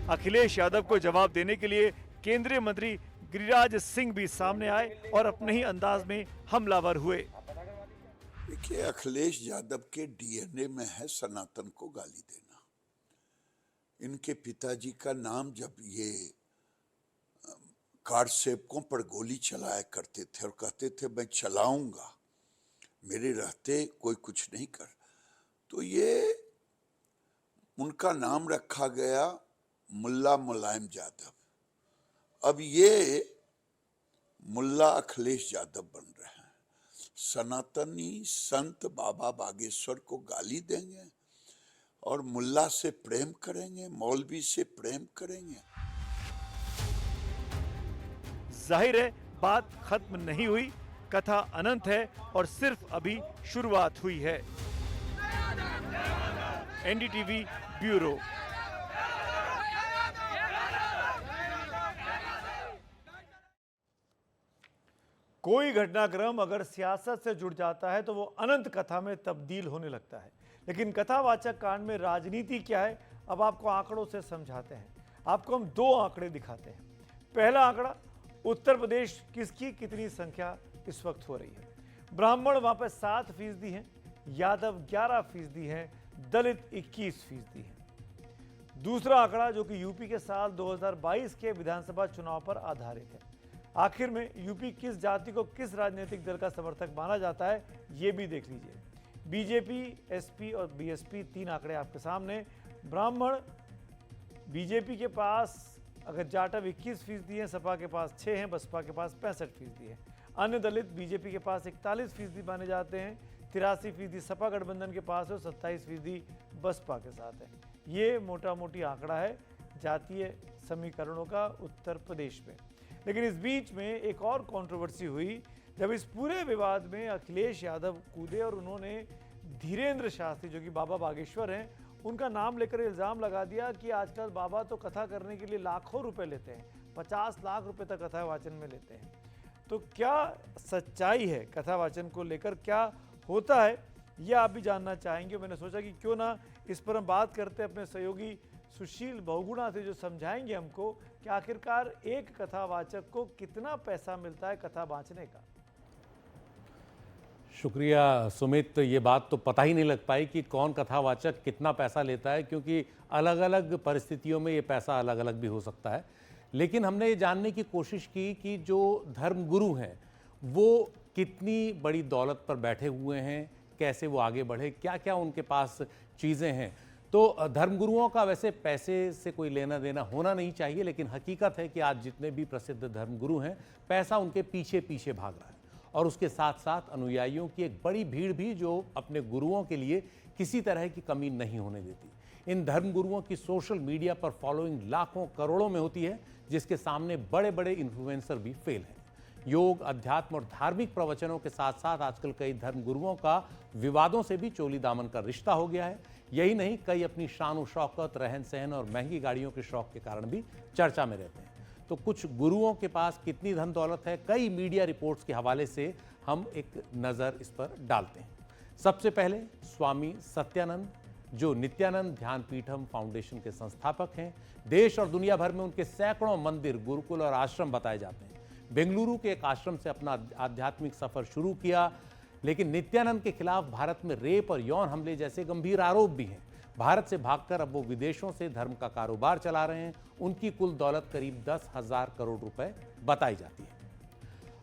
अखिलेश यादव को जवाब देने के लिए केंद्रीय मंत्री गिरिराज सिंह भी सामने आए और अपने ही अंदाज में हमलावर हुए। देखिए, अखिलेश यादव के डीएनए में है सनातन को गाली देना। इनके पिताजी का नाम जब ये कार सेवकों पर गोली चलाया करते थे और कहते थे मैं चलाऊंगा, मेरे रहते कोई कुछ नहीं कर, तो ये उनका नाम रखा गया मुल्ला मुलायम यादव। अब ये मुल्ला अखिलेश यादव बन रहे हैं। सनातनी संत बाबा बागेश्वर को गाली देंगे और मुल्ला से प्रेम करेंगे, मौलवी से प्रेम करेंगे। जाहिर है बात खत्म नहीं हुई, कथा अनंत है और सिर्फ अभी शुरुआत हुई है। NDTV bureau. कोई घटनाक्रम अगर सियासत से जुड़ जाता है तो वो अनंत कथा में तब्दील होने लगता है। लेकिन कथावाचक कांड में राजनीति क्या है, अब आपको आंकड़ों से समझाते हैं। आपको हम 2 आंकड़े दिखाते हैं। पहला आंकड़ा, उत्तर प्रदेश किसकी कितनी संख्या इस वक्त हो रही है। ब्राह्मण वहां पर 7% हैं, यादव 11% हैं, दलित 21% हैं। दूसरा आंकड़ा जो कि यूपी के साल 2022 के विधानसभा चुनाव पर आधारित है। आखिर में यूपी किस जाति को किस राजनीतिक दल का समर्थक माना जाता है, ये भी देख लीजिए। बीजेपी, एसपी और बीएसपी, 3 आंकड़े आपके सामने। ब्राह्मण बीजेपी के पास अगर जाटव 21% हैं, सपा के पास 6 हैं, बसपा के पास 65% है। अन्य दलित बीजेपी के पास 41% माने जाते हैं, 83% सपा गठबंधन के पास है और 27% बसपा के साथ है। ये मोटा मोटी आंकड़ा है जातीय समीकरणों का उत्तर प्रदेश में। लेकिन इस बीच में एक और कंट्रोवर्सी हुई जब इस पूरे विवाद में अखिलेश यादव कूदे और उन्होंने धीरेन्द्र शास्त्री जो कि बाबा बागेश्वर हैं उनका नाम लेकर इल्ज़ाम लगा दिया कि आजकल बाबा तो कथा करने के लिए लाखों रुपए लेते हैं, 50 लाख रुपए तक कथा वाचन में लेते हैं। तो क्या सच्चाई है कथावाचन को लेकर, क्या होता है, यह आप भी जानना चाहेंगे। मैंने सोचा कि क्यों ना इस पर हम बात करते हैं अपने सहयोगी सुशील बहुगुणा से, जो समझाएंगे हमको कि आखिरकार एक कथावाचक को कितना पैसा मिलता है कथा बांचने का। शुक्रिया सुमित। ये बात तो पता ही नहीं लग पाई कि कौन कथावाचक कितना पैसा लेता है, क्योंकि अलग अलग परिस्थितियों में ये पैसा अलग अलग भी हो सकता है। लेकिन हमने ये जानने की कोशिश की कि जो धर्मगुरु हैं वो कितनी बड़ी दौलत पर बैठे हुए हैं, कैसे वो आगे बढ़े, क्या क्या उनके पास चीज़ें हैं। तो धर्मगुरुओं का वैसे पैसे से कोई लेना देना होना नहीं चाहिए, लेकिन हकीकत है कि आज जितने भी प्रसिद्ध धर्मगुरु हैं पैसा उनके पीछे पीछे भाग रहा है और उसके साथ साथ अनुयायियों की एक बड़ी भीड़ भी जो अपने गुरुओं के लिए किसी तरह की कमी नहीं होने देती। इन धर्मगुरुओं की सोशल मीडिया पर फॉलोइंग लाखों करोड़ों में होती है, जिसके सामने बड़े बड़े इन्फ्लुएंसर भी फेल हैं। योग, अध्यात्म और धार्मिक प्रवचनों के साथ साथ आजकल कई धर्मगुरुओं का विवादों से भी चोली दामन का रिश्ता हो गया है। यही नहीं, कई अपनी शान और शौकत, रहन सहन और महंगी गाड़ियों के शौक के कारण भी चर्चा में रहते हैं। तो कुछ गुरुओं के पास कितनी धन दौलत है, कई मीडिया रिपोर्ट्स के हवाले से हम एक नज़र इस पर डालते हैं। सबसे पहले स्वामी सत्यानंद, जो नित्यानंद ध्यान पीठम फाउंडेशन के संस्थापक हैं। देश और दुनिया भर में उनके सैकड़ों मंदिर, गुरुकुल और आश्रम बताए जाते हैं। बेंगलुरु के एक आश्रम से अपना आध्यात्मिक सफर शुरू किया, लेकिन नित्यानंद के खिलाफ भारत में रेप और यौन हमले जैसे गंभीर आरोप भी हैं। भारत से भागकर अब वो विदेशों से धर्म का कारोबार चला रहे हैं। उनकी कुल दौलत करीब 10,000 करोड़ रुपए बताई जाती है।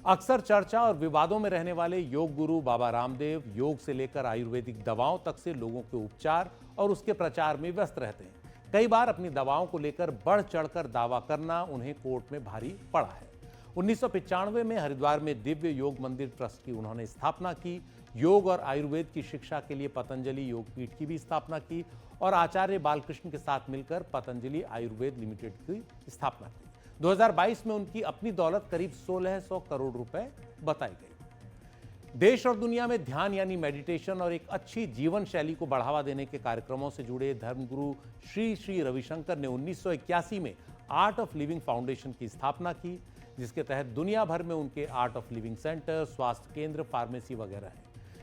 अक्सर चर्चा और विवादों में रहने वाले योग गुरु बाबा रामदेव योग से लेकर आयुर्वेदिक दवाओं तक से लोगों के उपचार और उसके प्रचार में व्यस्त रहते हैं। कई बार अपनी दवाओं को लेकर बढ़ चढ़कर दावा करना उन्हें कोर्ट में भारी पड़ा है। 1995 में हरिद्वार में दिव्य योग मंदिर ट्रस्ट की उन्होंने स्थापना की। योग और आयुर्वेद की शिक्षा के लिए पतंजलि योग पीठ की भी स्थापना की और आचार्य बालकृष्ण के साथ मिलकर पतंजलि आयुर्वेद लिमिटेड की स्थापना की। 2022 में उनकी अपनी दौलत करीब 1600 करोड़ रुपए बताई गई। देश और दुनिया में ध्यान यानी मेडिटेशन और एक अच्छी जीवन शैली को बढ़ावा देने के कार्यक्रमों से जुड़े धर्मगुरु श्री श्री रविशंकर ने 1981 में आर्ट ऑफ लिविंग फाउंडेशन की स्थापना की, जिसके तहत दुनिया भर में उनके आर्ट ऑफ लिविंग सेंटर, स्वास्थ्य केंद्र, फार्मेसी वगैरह हैं।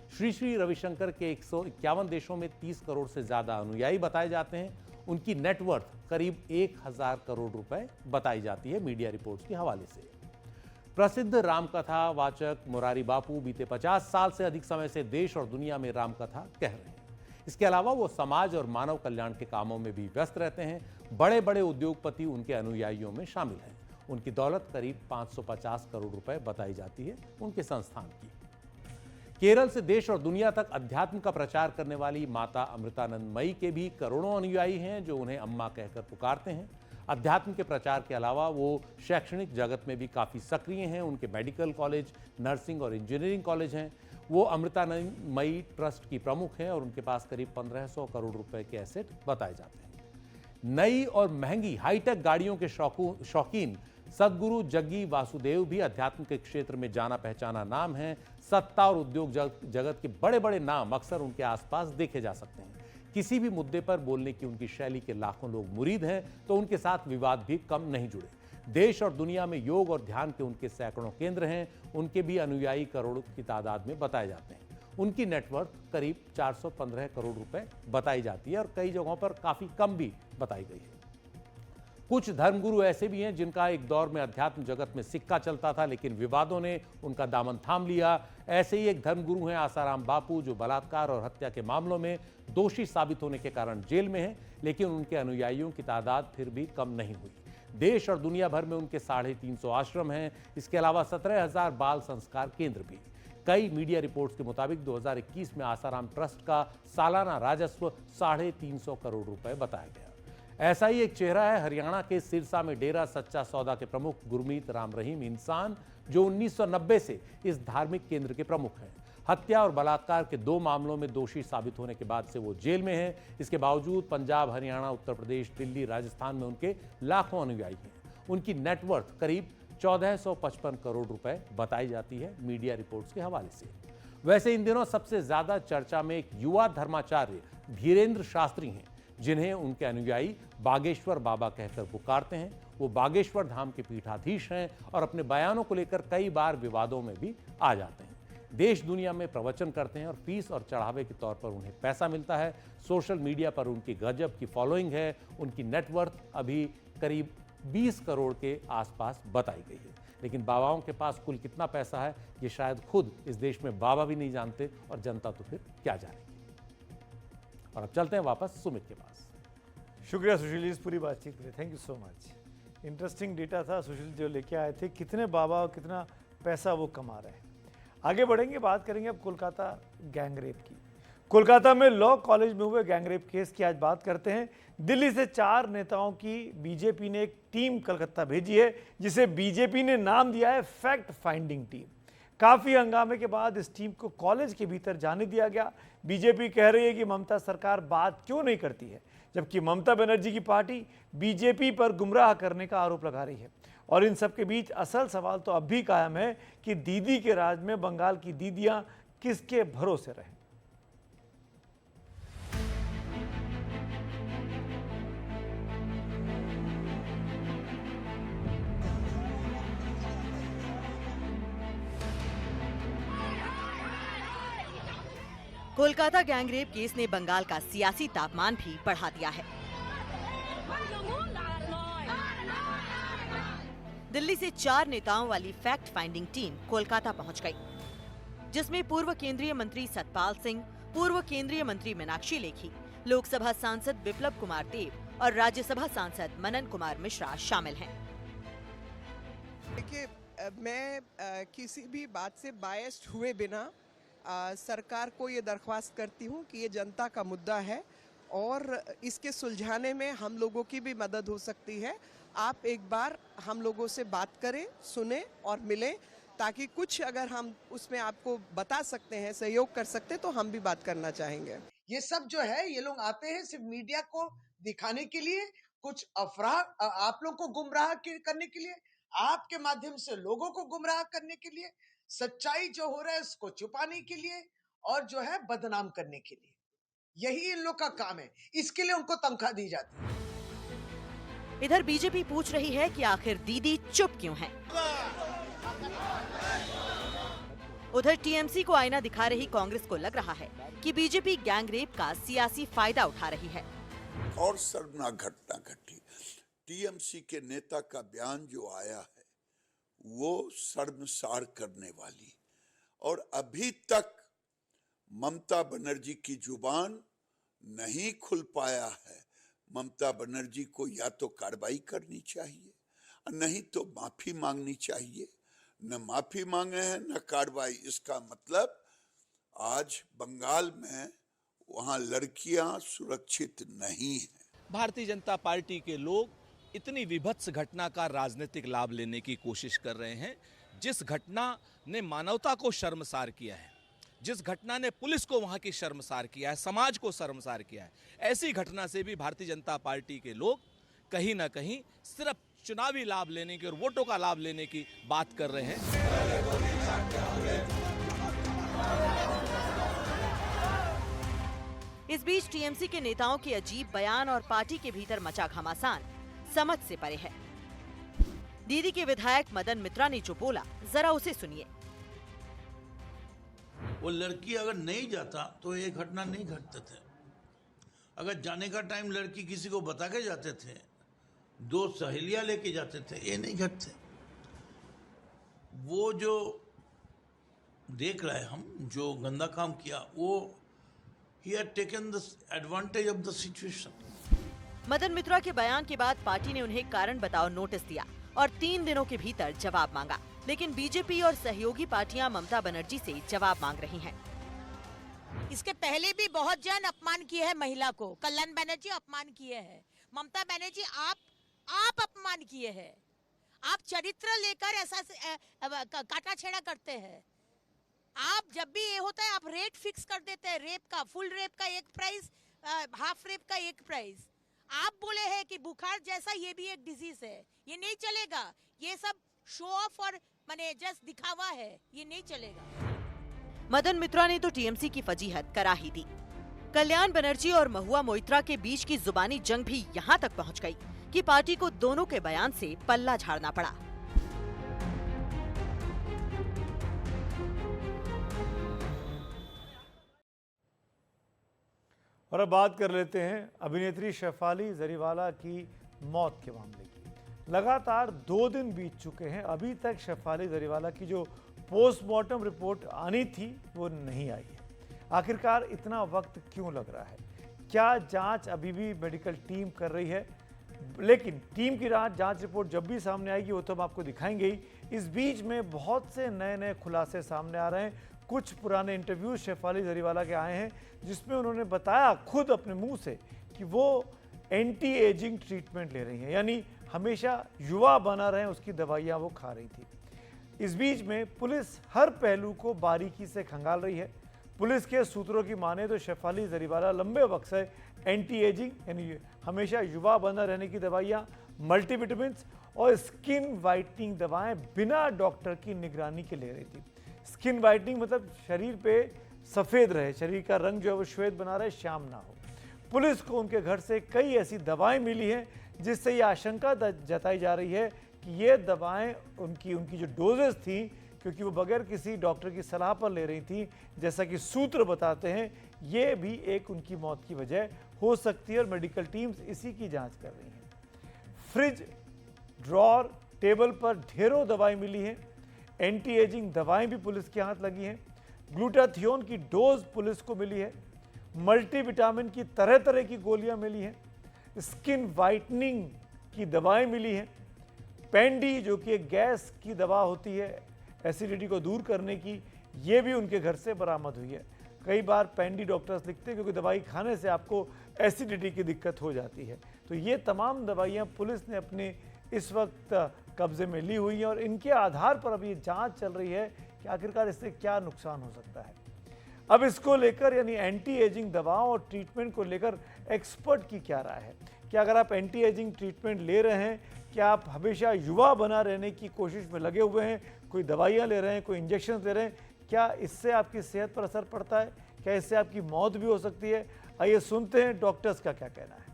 श्री श्री रविशंकर के 151 देशों में 30 करोड़ से ज्यादा अनुयायी बताए जाते हैं। उनकी नेटवर्थ करीब 1000 करोड़ रुपए बताई जाती है मीडिया रिपोर्ट्स के हवाले से। प्रसिद्ध रामकथा वाचक मुरारी बापू बीते 50 साल से अधिक समय से देश और दुनिया में रामकथा कह रहे हैं। इसके अलावा वो समाज और मानव कल्याण के कामों में भी व्यस्त रहते हैं। बड़े बड़े उद्योगपति उनके अनुयायियों में शामिल हैं। उनकी दौलत करीब 550 करोड़ रुपए बताई जाती है उनके संस्थान की। केरल से देश और दुनिया तक अध्यात्म का प्रचार करने वाली माता अमृतानंदमयी के भी करोड़ों अनुयायी हैं जो उन्हें अम्मा कहकर पुकारते हैं। अध्यात्म के प्रचार के अलावा वो शैक्षणिक जगत में भी काफ़ी सक्रिय हैं। उनके मेडिकल कॉलेज, नर्सिंग और इंजीनियरिंग कॉलेज हैं। वो अमृतानंदमयी ट्रस्ट की प्रमुख हैं और उनके पास करीब 1500 करोड़ रुपए के एसेट बताए जाते हैं। नई और महंगी हाईटेक गाड़ियों के शौकीन सदगुरु जग्गी वासुदेव भी अध्यात्म के क्षेत्र में जाना पहचाना नाम है। सत्ता और उद्योग जगत के बड़े बड़े नाम अक्सर उनके आसपास देखे जा सकते हैं। किसी भी मुद्दे पर बोलने की उनकी शैली के लाखों लोग मुरीद हैं, तो उनके साथ विवाद भी कम नहीं जुड़े। देश और दुनिया में योग और ध्यान के उनके सैकड़ों केंद्र हैं। उनके भी अनुयायी करोड़ों की तादाद में बताए जाते हैं। उनकी नेटवर्थ करीब 415 करोड़ रुपए बताई जाती है और कई जगहों पर काफी कम भी बताई गई है। कुछ धर्मगुरु ऐसे भी हैं जिनका एक दौर में अध्यात्म जगत में सिक्का चलता था, लेकिन विवादों ने उनका दामन थाम लिया। ऐसे ही एक धर्मगुरु हैं आसाराम बापू, जो बलात्कार और हत्या के मामलों में दोषी साबित होने के कारण जेल में हैं, लेकिन उनके अनुयायियों की तादाद फिर भी कम नहीं हुई। देश और दुनिया भर में उनके 350 आश्रम हैं। इसके अलावा 17,000 बाल संस्कार केंद्र भी। कई मीडिया रिपोर्ट्स के मुताबिक 2021 में आसाराम ट्रस्ट का सालाना राजस्व 350 करोड़ रुपए बताया गया। ऐसा ही एक चेहरा है हरियाणा के सिरसा में डेरा सच्चा सौदा के प्रमुख गुरमीत राम रहीम इंसान, जो 1990 से इस धार्मिक केंद्र के प्रमुख हैं। हत्या और बलात्कार के 2 मामलों में दोषी साबित होने के बाद से वो जेल में हैं। इसके बावजूद पंजाब, हरियाणा, उत्तर प्रदेश, दिल्ली, राजस्थान में उनके लाखों अनुयायी हैं। उनकी नेटवर्थ करीब 1455 करोड़ रुपए बताई जाती है मीडिया रिपोर्ट्स के हवाले से। वैसे इन दिनों सबसे ज्यादा चर्चा में एक युवा धर्माचार्य धीरेन्द्र शास्त्री हैं, जिन्हें उनके अनुयायी बागेश्वर बाबा कहकर पुकारते हैं। वो बागेश्वर धाम के पीठाधीश हैं और अपने बयानों को लेकर कई बार विवादों में भी आ जाते हैं। देश दुनिया में प्रवचन करते हैं और फीस और चढ़ावे के तौर पर उन्हें पैसा मिलता है। सोशल मीडिया पर उनकी गजब की फॉलोइंग है। उनकी नेटवर्थ अभी करीब 20 करोड़ के आसपास बताई गई है। लेकिन बाबाओं के पास कुल कितना पैसा है, ये शायद खुद इस देश में बाबा भी नहीं जानते, और जनता तो फिर क्या जानेगी। और अब चलते हैं वापस सुमित के पास। शुक्रिया सुशील जी इस पूरी बातचीत के लिए, thank you so much. Interesting data था सुशील जो लेके आए थे, कितने बाबा और कितना पैसा वो कमा रहे हैं। आगे बढ़ेंगे, बात करेंगे अब कोलकाता गैंगरेप की। कोलकाता में लॉ कॉलेज में हुए गैंगरेप केस की आज बात करते हैं। दिल्ली से 4 नेताओं की बीजेपी ने एक टीम कलकत्ता भेजी है, जिसे बीजेपी ने नाम दिया है फैक्ट फाइंडिंग टीम। काफी हंगामे के बाद इस टीम को कॉलेज के भीतर जाने दिया गया। बीजेपी कह रही है कि ममता सरकार बात क्यों नहीं करती है, जबकि ममता बनर्जी की पार्टी बीजेपी पर गुमराह करने का आरोप लगा रही है। और इन सब के बीच असल सवाल तो अब भी कायम है कि दीदी के राज में बंगाल की दीदियां किसके भरोसे रहे। कोलकाता गैंगरेप केस ने बंगाल का सियासी तापमान भी बढ़ा दिया है। दिल्ली से 4 नेताओं वाली फैक्ट फाइंडिंग टीम कोलकाता पहुंच गई, जिसमें पूर्व केंद्रीय मंत्री सतपाल सिंह, पूर्व केंद्रीय मंत्री मीनाक्षी लेखी, लोकसभा सांसद विप्लव कुमार देव और राज्यसभा सांसद मनन कुमार मिश्रा शामिल हैं। देखिए, मैं किसी भी बात से बायस्ड हुए बिना सरकार को ये दरख्वास्त करती हूँ कि ये जनता का मुद्दा है और इसके सुलझाने में हम लोगों की भी मदद हो सकती है। आप एक बार हम लोगों से बात करें, सुने और मिलें, ताकि कुछ अगर हम उसमें आपको बता सकते हैं, सहयोग कर सकते हैं, तो हम भी बात करना चाहेंगे। ये सब जो है, ये लोग आते हैं सिर्फ मीडिया को दिखाने के लिए, कुछ अफराह आप लोग को गुमराह करने के लिए, आपके माध्यम से लोगों को गुमराह करने के लिए, सच्चाई जो हो रहा है उसको छुपाने के लिए और जो है बदनाम करने के लिए। यही इन लोग का काम है, इसके लिए उनको तनख्वाह दी जाती है। इधर बीजेपी पूछ रही है कि आखिर दीदी चुप क्यों हैं? उधर टीएमसी को आईना दिखा रही कांग्रेस को लग रहा है कि बीजेपी गैंगरेप का सियासी फायदा उठा रही है। और शर्मनाक घटना घटी। टीएमसी के नेता का बयान जो आया है वो शर्मसार करने वाली, और अभी तक ममता बनर्जी की जुबान नहीं खुल पाया है। ममता बनर्जी को या तो कार्रवाई करनी चाहिए, नहीं तो माफी मांगनी चाहिए। न माफी मांगे हैं न कार्रवाई। इसका मतलब आज बंगाल में वहां लड़कियां सुरक्षित नहीं हैं। भारतीय जनता पार्टी के लोग इतनी विभत्स घटना का राजनीतिक लाभ लेने की कोशिश कर रहे हैं। जिस घटना ने मानवता को शर्मसार किया है, जिस घटना ने पुलिस को वहां की शर्मसार किया है, समाज को शर्मसार किया है, ऐसी घटना से भी भारतीय जनता पार्टी के लोग कहीं ना कहीं सिर्फ चुनावी लाभ लेने की और वोटों का लाभ लेने की बात कर रहे हैं। इस बीच टीएमसी के नेताओं के अजीब बयान और पार्टी के भीतर मचा घमासान समझ से परे है। दीदी के विधायक मदन मित्रा ने जो बोला, जरा उसे सुनिए। वो लड़की अगर नहीं जाता तो ये घटना नहीं घटते थे। अगर जाने का टाइम लड़की किसी को बता के जाते थे, 2 सहेलियां लेके जाते थे, ये नहीं घटते। वो जो देख रहे हम, जो गंदा काम किया, वो he had taken the advantage of the situation. Madan मित्रा के बयान के बाद पार्टी ने उन्हें कारण बताओ नोटिस दिया और 3 दिनों के भीतर जवाब मांगा। लेकिन बीजेपी और सहयोगी पार्टियां ममता बनर्जी से जवाब मांग रही हैं। इसके पहले भी बहुत जन अपमान किए हैं महिला को। कल्याण बनर्जी अपमान किए हैं, ममता बनर्जी आप अपमान किए हैं। आप चरित्र लेकर ऐसा काटा छेड़ा करते हैं। आप जब भी ये होता है आप रेट फिक्स कर देते हैं। रेप का, फुल रेप का एक प्राइस, हाफ रेप का एक प्राइस। आप बोले हैं कि बुखार जैसा ये भी एक डिजीज है, ये नहीं चलेगा। ये सब शो ऑफ और माने जस्ट दिखावा है, ये नहीं चलेगा। मदन मित्रा ने तो टीएमसी की फजीहत करा ही दी। कल्याण बनर्जी और महुआ मोइत्रा के बीच की जुबानी जंग भी यहाँ तक पहुँच गई कि पार्टी को दोनों के बयान से पल्ला झाड़ना पड़ा। और अब बात कर लेते हैं अभिनेत्री शेफाली जरीवाला की मौत के मामले की। लगातार 2 दिन बीत चुके हैं, अभी तक शेफाली जरीवाला की जो पोस्टमार्टम रिपोर्ट आनी थी वो नहीं आई है। आखिरकार इतना वक्त क्यों लग रहा है? क्या जांच अभी भी मेडिकल टीम कर रही है? लेकिन टीम की जांच रिपोर्ट जब भी सामने आएगी वो तो हम आपको दिखाएंगे ही। इस बीच में बहुत से नए खुलासे सामने आ रहे हैं। कुछ पुराने इंटरव्यूज शेफाली जरीवाला के आए हैं जिसमें उन्होंने बताया खुद अपने मुंह से कि वो एंटी एजिंग ट्रीटमेंट ले रही हैं, यानी हमेशा युवा बना रहे उसकी दवाइयाँ वो खा रही थी। इस बीच में पुलिस हर पहलू को बारीकी से खंगाल रही है। पुलिस के सूत्रों की माने तो शेफाली जरीवाला लंबे वक्त से एंटी एजिंग यानी हमेशा युवा बना रहने की दवाइयाँ, मल्टीविटामिन और स्किन वाइटनिंग दवाएं बिना डॉक्टर की निगरानी के ले रही थी। स्किन वाइटनिंग मतलब शरीर पे सफ़ेद रहे, शरीर का रंग जो है वो श्वेत बना रहे, श्याम ना हो। पुलिस को उनके घर से कई ऐसी दवाएं मिली हैं जिससे ये आशंका जताई जा रही है कि ये दवाएं उनकी जो डोजेस थी, क्योंकि वो बगैर किसी डॉक्टर की सलाह पर ले रही थी, जैसा कि सूत्र बताते हैं, ये भी एक उनकी मौत की वजह हो सकती है और मेडिकल टीम्स इसी की जांच कर रही हैं। फ्रिज, ड्रॉर, टेबल पर ढेरों दवाएं मिली हैं। एंटी एजिंग दवाएं भी पुलिस के हाथ लगी हैं। ग्लूटाथियोन की डोज पुलिस को मिली है। मल्टीविटामिन की तरह तरह की गोलियां मिली हैं। स्किन वाइटनिंग की दवाएं मिली हैं। पेंडी जो कि एक गैस की दवा होती है एसिडिटी को दूर करने की, ये भी उनके घर से बरामद हुई है। कई बार पेंडी डॉक्टर्स लिखते हैं क्योंकि दवाई खाने से आपको एसिडिटी की दिक्कत हो जाती है। तो ये तमाम दवाइयाँ पुलिस ने अपने इस वक्त कब्जे में ली हुई हैं और इनके आधार पर अब ये जांच चल रही है कि आखिरकार इससे क्या नुकसान हो सकता है। अब इसको लेकर यानी एंटी एजिंग दवाओं और ट्रीटमेंट को लेकर एक्सपर्ट की क्या राय है? क्या अगर आप एंटी एजिंग ट्रीटमेंट ले रहे हैं, क्या आप हमेशा युवा बना रहने की कोशिश में लगे हुए हैं, कोई दवाइयाँ ले रहे हैं, कोई इंजेक्शन ले रहे हैं, क्या इससे आपकी सेहत पर असर पड़ता है? क्या इससे आपकी मौत भी हो सकती है? आइए सुनते हैं डॉक्टर्स का क्या कहना है।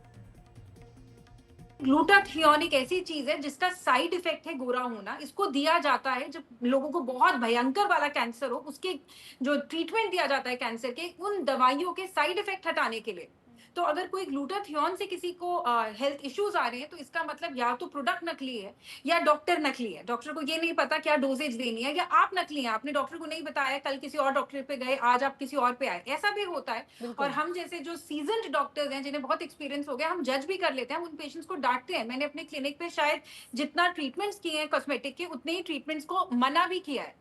ग्लूटाथियोन एक ऐसी चीज है जिसका साइड इफेक्ट है गोरा होना। इसको दिया जाता है जब लोगों को बहुत भयंकर वाला कैंसर हो, उसके जो ट्रीटमेंट दिया जाता है कैंसर के, उन दवाइयों के साइड इफेक्ट हटाने के लिए। तो अगर कोई ग्लूटाथियोन से किसी को हेल्थ इश्यूज आ रहे हैं तो इसका मतलब या तो प्रोडक्ट नकली है या डॉक्टर नकली है। डॉक्टर को ये नहीं पता क्या डोजेज देनी है, या आप नकली हैं, आपने डॉक्टर को नहीं बताया, कल किसी और डॉक्टर पे गए, आज आप किसी और पे आए, ऐसा भी होता है। और हम जैसे जो सीजन्ड डॉक्टर्स हैं जिन्हें बहुत एक्सपीरियंस हो गया, हम जज भी कर लेते हैं, हम उन पेशेंट्स को डांटते हैं। मैंने अपने क्लिनिक पे शायद जितना ट्रीटमेंट्स किए हैं कॉस्मेटिक के, उतने ही ट्रीटमेंट्स को मना भी किया है।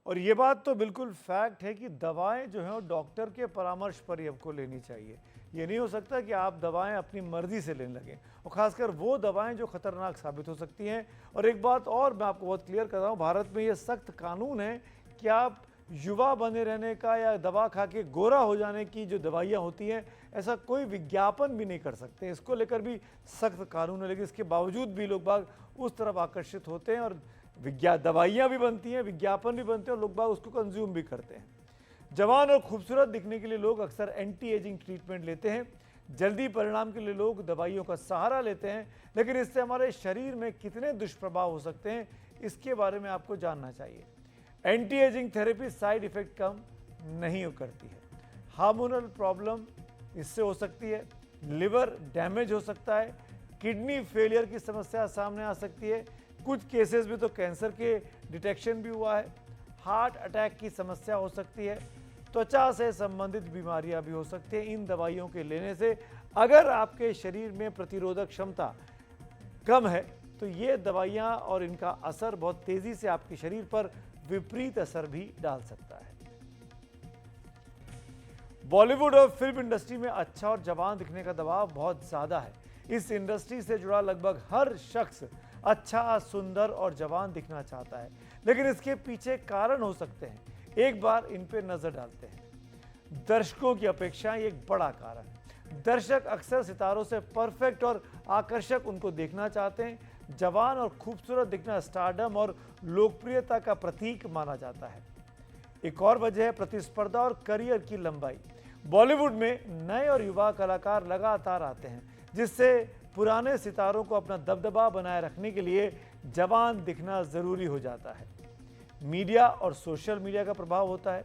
और ये बात तो बिल्कुल फैक्ट है कि दवाएं जो हैं वो डॉक्टर के परामर्श पर ही आपको लेनी चाहिए। ये नहीं हो सकता कि आप दवाएं अपनी मर्जी से लेने लगें, और ख़ासकर वो दवाएं जो ख़तरनाक साबित हो सकती हैं। और एक बात और मैं आपको बहुत क्लियर कर रहा हूँ, भारत में ये सख्त कानून है कि आप युवा बने रहने का या दवा खा के गोरा हो जाने की जो दवाइयाँ होती हैं, ऐसा कोई विज्ञापन भी नहीं कर सकते। इसको लेकर भी सख्त कानून है, लेकिन इसके बावजूद भी लोग बाग उस तरफ आकर्षित होते हैं और दवाइयाँ भी बनती हैं, विज्ञापन भी बनते हैं और लोग बाग उसको कंज्यूम भी करते हैं। जवान और खूबसूरत दिखने के लिए लोग अक्सर एंटी एजिंग ट्रीटमेंट लेते हैं। जल्दी परिणाम के लिए लोग दवाइयों का सहारा लेते हैं, लेकिन इससे हमारे शरीर में कितने दुष्प्रभाव हो सकते हैं, इसके बारे में आपको जानना चाहिए। Anti aging therapy side effect कम नहीं करती है। हार्मोनल प्रॉब्लम इससे हो सकती है, लिवर डैमेज हो सकता है, किडनी फेलियर की समस्या सामने आ सकती है, कुछ केसेस में तो कैंसर के डिटेक्शन भी हुआ है, हार्ट अटैक की समस्या हो सकती है, त्वचा से संबंधित बीमारियां भी हो सकती हैं इन दवाइयों के लेने से। अगर आपके शरीर में प्रतिरोधक क्षमता कम है तो ये दवाइयां और इनका असर बहुत तेजी से आपके शरीर पर विपरीत असर भी डाल सकता है। बॉलीवुड और फिल्म इंडस्ट्री में अच्छा और जवान दिखने का दबाव बहुत ज़्यादा है। इस इंडस्ट्री से जुड़ा लगभग हर शख्स अच्छा, सुंदर और जवान दिखना चाहता है, लेकिन इसके पीछे कारण हो सकते हैं। एक बार इन पे नजर डालते हैं। दर्शकों की अपेक्षाएं एक बड़ा कारण है। दर्शक अक्सर सितारों से परफेक्ट और आकर्षक उनको देखना चाहते हैं। जवान और खूबसूरत दिखना स्टारडम और लोकप्रियता का प्रतीक माना जाता है। एक और वजह है प्रतिस्पर्धा और करियर की लंबाई। बॉलीवुड में नए और युवा कलाकार लगातार आते हैं, जिससे पुराने सितारों को अपना दबदबा बनाए रखने के लिए जवान दिखना ज़रूरी हो जाता है। मीडिया और सोशल मीडिया का प्रभाव होता है।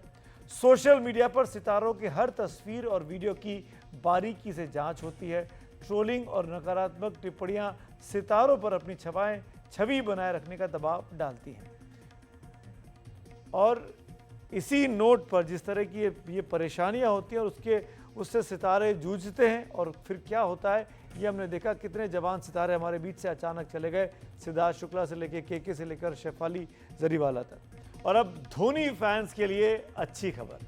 सोशल मीडिया पर सितारों की हर तस्वीर और वीडियो की बारीकी से जांच होती है। ट्रोलिंग और नकारात्मक टिप्पणियां सितारों पर अपनी छवि बनाए रखने का दबाव डालती हैं। और इसी नोट पर जिस तरह की ये परेशानियां होती हैं और उससे सितारे जूझते हैं, और फिर क्या होता है ये हमने देखा। कितने जवान सितारे हमारे बीच से अचानक चले गए, सिद्धार्थ शुक्ला से लेकर के से लेकर शेफाली जरीवाला तक। और अब धोनी फैंस के लिए अच्छी खबर,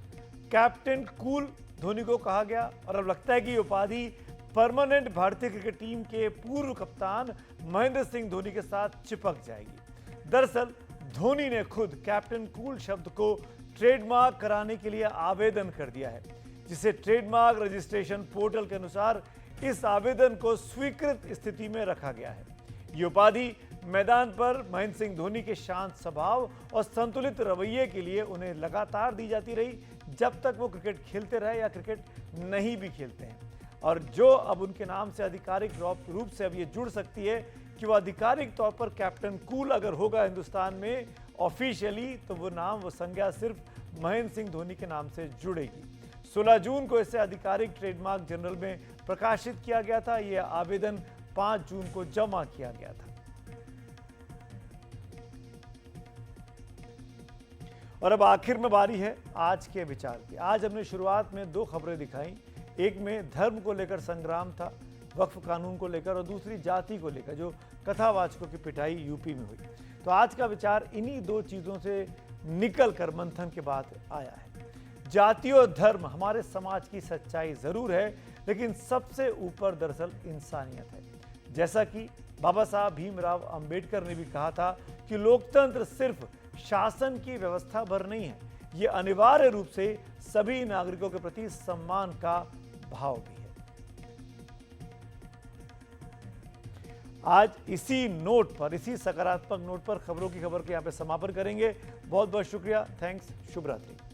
कैप्टन कूल धोनी को कहा गया और अब लगता है कि ये उपाधि परमानेंट भारतीय क्रिकेट टीम के पूर्व कप्तान महेंद्र सिंह धोनी के साथ चिपक जाएगी। दरअसल धोनी ने खुद कैप्टन कूल शब्द को ट्रेडमार्क कराने के लिए आवेदन कर दिया है, जिसे ट्रेडमार्क रजिस्ट्रेशन पोर्टल के अनुसार इस आवेदन को स्वीकृत स्थिति में रखा गया है। ये उपाधि मैदान पर महेंद्र सिंह धोनी के शांत स्वभाव और संतुलित रवैये के लिए उन्हें लगातार दी जाती रही, जब तक वो क्रिकेट खेलते रहे या क्रिकेट नहीं भी खेलते हैं। और जो अब उनके नाम से आधिकारिक रूप से अब ये जुड़ सकती है कि वो आधिकारिक तौर पर कैप्टन कूल अगर होगा हिंदुस्तान में ऑफिशियली, तो वो नाम, वो संज्ञा सिर्फ महेंद्र सिंह धोनी के नाम से जुड़ेगी। 16 जून को इसे आधिकारिक ट्रेडमार्क जनरल में प्रकाशित किया गया था। यह आवेदन 5 जून को जमा किया गया था। और अब आखिर में बारी है आज के विचार की। आज हमने शुरुआत में 2 खबरें दिखाई, एक में धर्म को लेकर संग्राम था, वक्फ कानून को लेकर, और दूसरी जाति को लेकर, जो कथावाचकों की पिटाई यूपी में हुई। तो आज का विचार इन्हीं 2 चीजों से निकलकर मंथन के बाद आया है। जाति और धर्म हमारे समाज की सच्चाई जरूर है, लेकिन सबसे ऊपर दरअसल इंसानियत है। जैसा कि बाबा साहब भीमराव अंबेडकर ने भी कहा था कि लोकतंत्र सिर्फ शासन की व्यवस्था भर नहीं है, ये अनिवार्य रूप से सभी नागरिकों के प्रति सम्मान का भाव भी है। आज इसी नोट पर, इसी सकारात्मक नोट पर खबरों की खबर के यहाँ पे समापन करेंगे। बहुत बहुत शुक्रिया। थैंक्स। शुभ रात्रि।